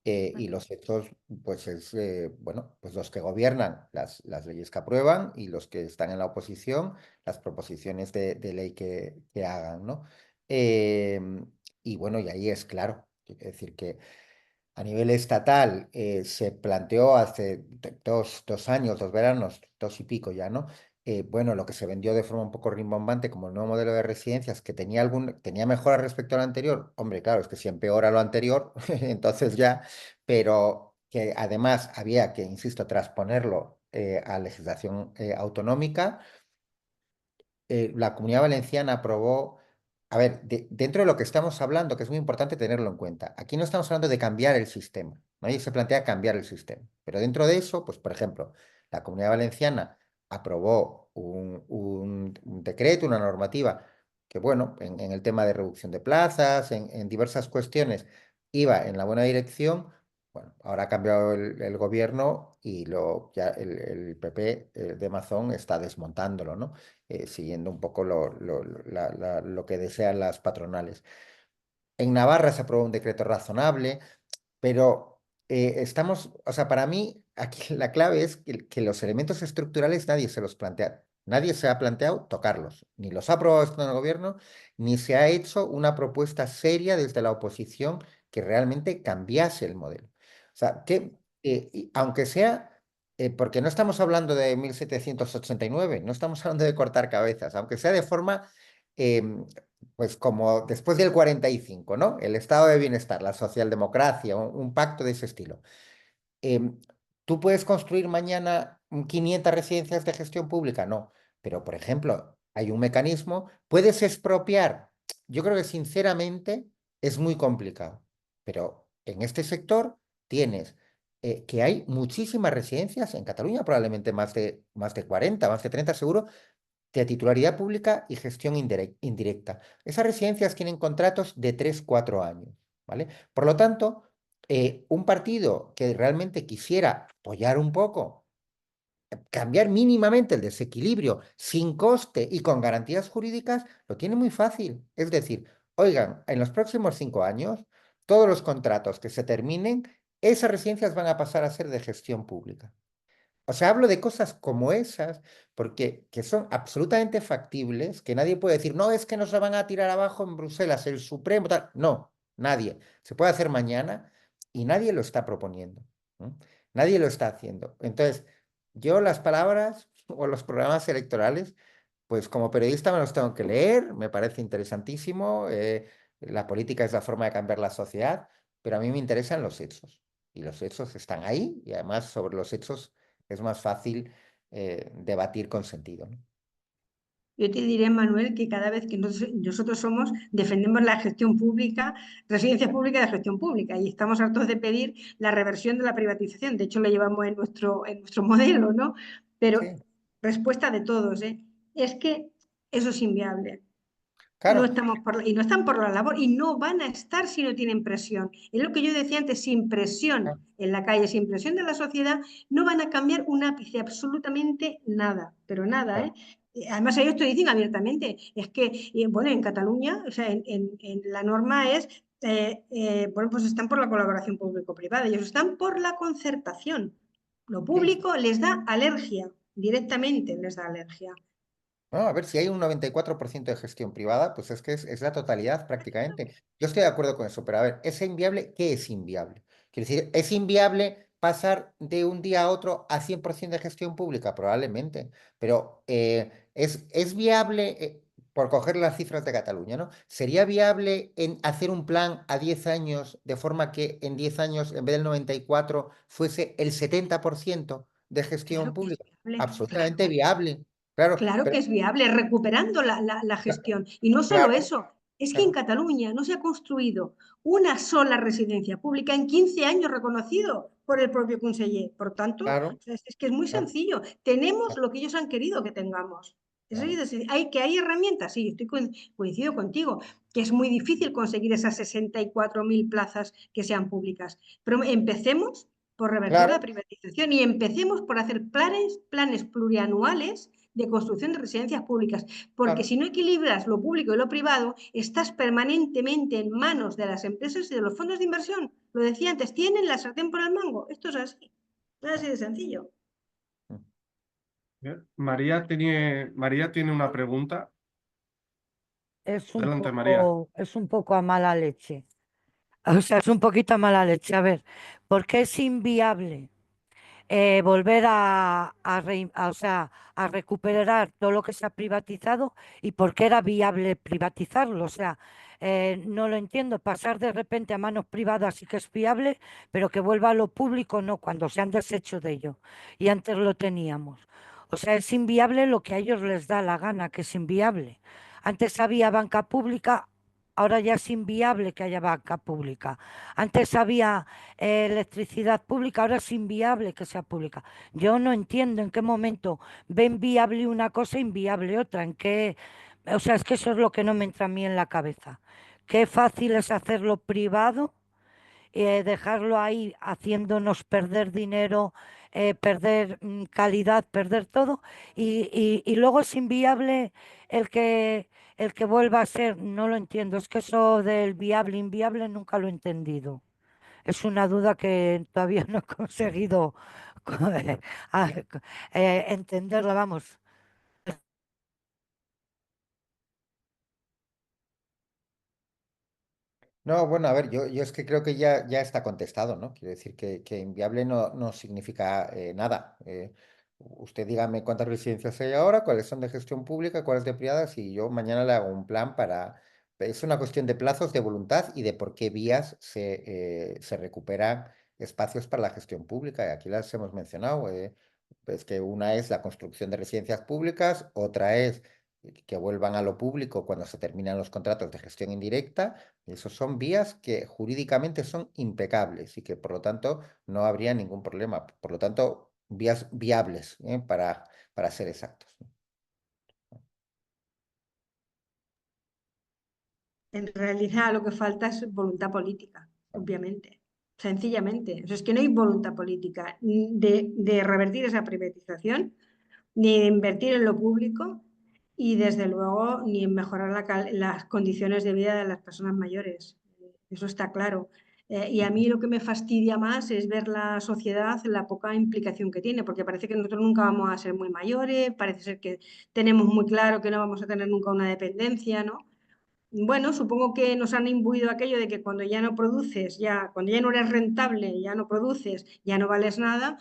Y los hechos, pues es, bueno, pues los que gobiernan, las leyes que aprueban y los que están en la oposición, las proposiciones de ley que hagan, ¿no? Y bueno, y ahí es claro, es decir, que a nivel estatal se planteó hace dos años, 2 veranos, 2 y pico ya, ¿no? Bueno, lo que se vendió de forma un poco rimbombante como el nuevo modelo de residencias, que tenía mejoras respecto al anterior. Hombre, claro, es que si empeora lo anterior, entonces ya, pero que además había que, insisto, transponerlo a legislación autonómica. La Comunidad Valenciana aprobó, a ver, dentro de lo que estamos hablando, que es muy importante tenerlo en cuenta, aquí no estamos hablando de cambiar el sistema, nadie se plantea cambiar el sistema, pero dentro de eso, pues por ejemplo, la Comunidad Valenciana aprobó un decreto, una normativa, que bueno, en el tema de reducción de plazas, en diversas cuestiones, iba en la buena dirección. Bueno, ahora ha cambiado el gobierno y ya el PP de Mazón está desmontándolo, ¿no? Siguiendo un poco lo que desean las patronales. En Navarra se aprobó un decreto razonable, pero o sea, para mí aquí la clave es que los elementos estructurales nadie se los plantea. Nadie se ha planteado tocarlos, ni los ha aprobado esto en el gobierno, ni se ha hecho una propuesta seria desde la oposición que realmente cambiase el modelo. O sea, aunque sea, porque no estamos hablando de 1789, no estamos hablando de cortar cabezas, aunque sea de forma, em, pues como después del 45, ¿no? El estado de bienestar, la socialdemocracia, un pacto de ese estilo. Em, ¿Tú puedes construir mañana 500 residencias de gestión pública? No, pero por ejemplo, hay un mecanismo, puedes expropiar. Yo creo que sinceramente es muy complicado, pero en este sector tienes que hay muchísimas residencias en Cataluña, probablemente más de 40, más de 30 seguro, de titularidad pública y gestión indirecta. Esas residencias tienen contratos de 3, 4 años, ¿vale? Por lo tanto, un partido que realmente quisiera apoyar un poco, cambiar mínimamente el desequilibrio sin coste y con garantías jurídicas, lo tiene muy fácil. Es decir, oigan, en los próximos 5 años, todos los contratos que se terminen, esas residencias van a pasar a ser de gestión pública. O sea, hablo de cosas como esas, porque que son absolutamente factibles, que nadie puede decir, no, es que nos lo van a tirar abajo en Bruselas, el Supremo, tal. No, nadie. Se puede hacer mañana y nadie lo está proponiendo. ¿No? Nadie lo está haciendo. Entonces, yo las palabras o los programas electorales, pues como periodista me los tengo que leer, me parece interesantísimo. La política es la forma de cambiar la sociedad, pero a mí me interesan los hechos. Y los hechos están ahí y además sobre los hechos es más fácil debatir con sentido, ¿no? Yo te diré, Manuel, que cada vez que nosotros defendemos la gestión pública, residencias públicas de gestión pública, y estamos hartos de pedir la reversión de la privatización. De hecho, lo llevamos en nuestro modelo, ¿no? Pero Sí, respuesta de todos, ¿eh? Es que eso es inviable. No claro, estamos y no están por la labor y no van a estar si no tienen presión. Es lo que yo decía antes, sin presión claro, en la calle, sin presión de la sociedad, no van a cambiar un ápice, absolutamente nada, pero nada, ¿eh? claro, Además, ellos te dicen abiertamente, es que, bueno, en Cataluña, o sea, en la norma es, bueno, pues están por la colaboración público-privada, ellos están por la concertación. Lo sí, sí. público les da alergia, directamente les da alergia. No, a ver, si hay un 94% de gestión privada, pues es que es la totalidad prácticamente. Yo estoy de acuerdo con eso, pero a ver, ¿es inviable? ¿Qué es inviable? Quiero decir, ¿es inviable pasar de un día a otro a 100% de gestión pública? Probablemente, pero ¿es viable, por coger las cifras de Cataluña, ¿no? ¿Sería viable en hacer un plan a 10 años de forma que en 10 años, en vez del 94, fuese el 70% de gestión Claro que es pública? viable, Absolutamente claro. viable. Claro, Claro que pero es viable, recuperando la gestión. Y no solo claro, eso, es que en claro, Cataluña no se ha construido una sola residencia pública en 15 años reconocido por el propio conseller. Por tanto, claro, es que es muy claro, sencillo. Tenemos lo que ellos han querido que tengamos. claro, ¿Hay herramientas? Sí, coincido contigo, que es muy difícil conseguir esas 64.000 plazas que sean públicas. Pero empecemos por revertir la claro, privatización y empecemos por hacer planes plurianuales de construcción de residencias públicas, porque claro, si no equilibras lo público y lo privado, estás permanentemente en manos de las empresas y de los fondos de inversión. Lo decía antes, tienen la sartén por el mango. Esto es así de sencillo. claro. Bien. María tiene una pregunta. Adelante, María. Es un poco a mala leche. O sea, es un poquito a mala leche. A ver, ¿por qué es inviable volver o sea, a recuperar todo lo que se ha privatizado y por qué era viable privatizarlo? O sea, no lo entiendo. Pasar de repente a manos privadas sí que es viable, pero que vuelva a lo público no, cuando se han deshecho de ello. Y antes lo teníamos. O sea, es inviable lo que a ellos les da la gana, que es inviable. Antes había banca pública, ahora ya es inviable que haya banca pública. Antes había electricidad pública, ahora es inviable que sea pública. Yo no entiendo en qué momento ven viable una cosa e inviable otra, o sea, es que eso es lo que no me entra a mí en la cabeza. Qué fácil es hacerlo privado, dejarlo ahí haciéndonos perder dinero, perder calidad, perder todo, y luego es inviable el que, el que vuelva a ser, no lo entiendo, es que eso del viable, inviable nunca lo he entendido. Es una duda que todavía no he conseguido co- eh, a- entenderla, vamos. No, bueno, a ver, yo es que creo que ya está contestado, ¿no? Quiero decir que inviable no significa nada. Usted dígame cuántas residencias hay ahora, cuáles son de gestión pública, cuáles de privadas, y yo mañana le hago un plan para... Es una cuestión de plazos, de voluntad y de por qué vías se recuperan espacios para la gestión pública. Y aquí las hemos mencionado. Es que una es la construcción de residencias públicas, otra es que vuelvan a lo público cuando se terminan los contratos de gestión indirecta. Esos son vías que jurídicamente son impecables y que por lo tanto no habría ningún problema. Por lo tanto, vías viables, para ser exactos. En realidad lo que falta es voluntad política, obviamente, sencillamente. O sea, es que no hay voluntad política de revertir esa privatización, ni de invertir en lo público y desde luego ni en mejorar las condiciones de vida de las personas mayores. Eso está claro. Y a mí lo que me fastidia más es ver la sociedad, la poca implicación que tiene, porque parece que nosotros nunca vamos a ser muy mayores, parece ser que tenemos muy claro que no vamos a tener nunca una dependencia, ¿no? Bueno, supongo que nos han imbuido aquello de que cuando ya no produces, ya, cuando ya no eres rentable, ya no produces, ya no vales nada.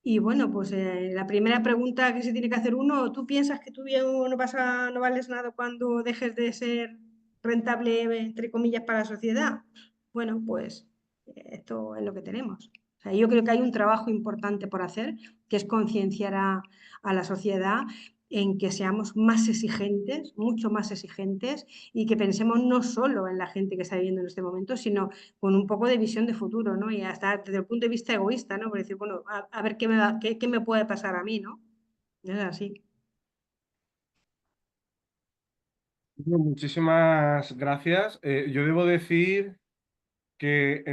Y bueno, pues la primera pregunta que se tiene que hacer uno, ¿tú piensas que tú ya no vales nada cuando dejes de ser rentable, entre comillas, para la sociedad? Bueno, pues esto es lo que tenemos. O sea, yo creo que hay un trabajo importante por hacer, que es concienciar a la sociedad en que seamos más exigentes, mucho más exigentes, y que pensemos no solo en la gente que está viviendo en este momento, sino con un poco de visión de futuro, ¿no? Y hasta desde el punto de vista egoísta, ¿no? Por decir, bueno, a ver qué me puede pasar a mí, ¿no? Es así. Bueno, muchísimas gracias. Yo debo decir que,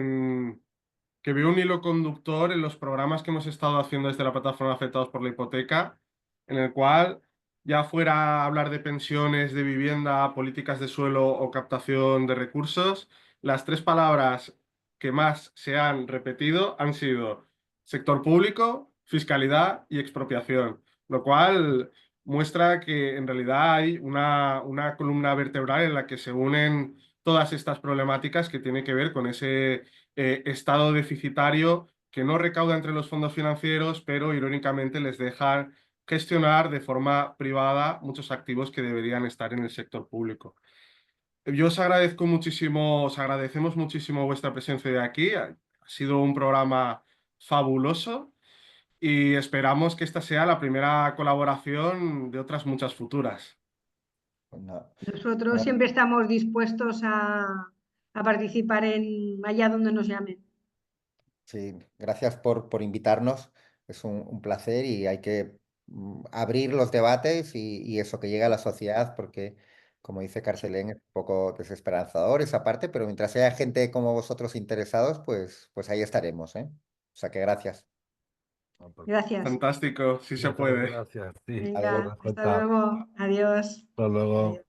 que veo un hilo conductor en los programas que hemos estado haciendo desde la plataforma Afectados por la Hipoteca, en el cual, ya fuera a hablar de pensiones, de vivienda, políticas de suelo o captación de recursos, las tres palabras que más se han repetido han sido sector público, fiscalidad y expropiación, lo cual muestra que en realidad hay una columna vertebral en la que se unen todas estas problemáticas que tienen que ver con ese estado deficitario que no recauda entre los fondos financieros, pero irónicamente les dejan gestionar de forma privada muchos activos que deberían estar en el sector público. Yo os agradezco muchísimo, os agradecemos muchísimo vuestra presencia de aquí. Ha sido un programa fabuloso y esperamos que esta sea la primera colaboración de otras muchas futuras. Pues no, Nosotros no, siempre estamos dispuestos a participar en allá donde nos llamen. sí, gracias por invitarnos. Es un placer y hay que abrir los debates y eso que llegue a la sociedad, porque, como dice Carcelén, es un poco desesperanzador esa parte, pero mientras haya gente como vosotros interesados, pues ahí estaremos, ¿eh? O sea que gracias. Ah, pues Gracias. Fantástico, si se muchas puede. gracias. Sí, Venga, buena hasta cuenta. luego. Adiós. Hasta luego. Adiós.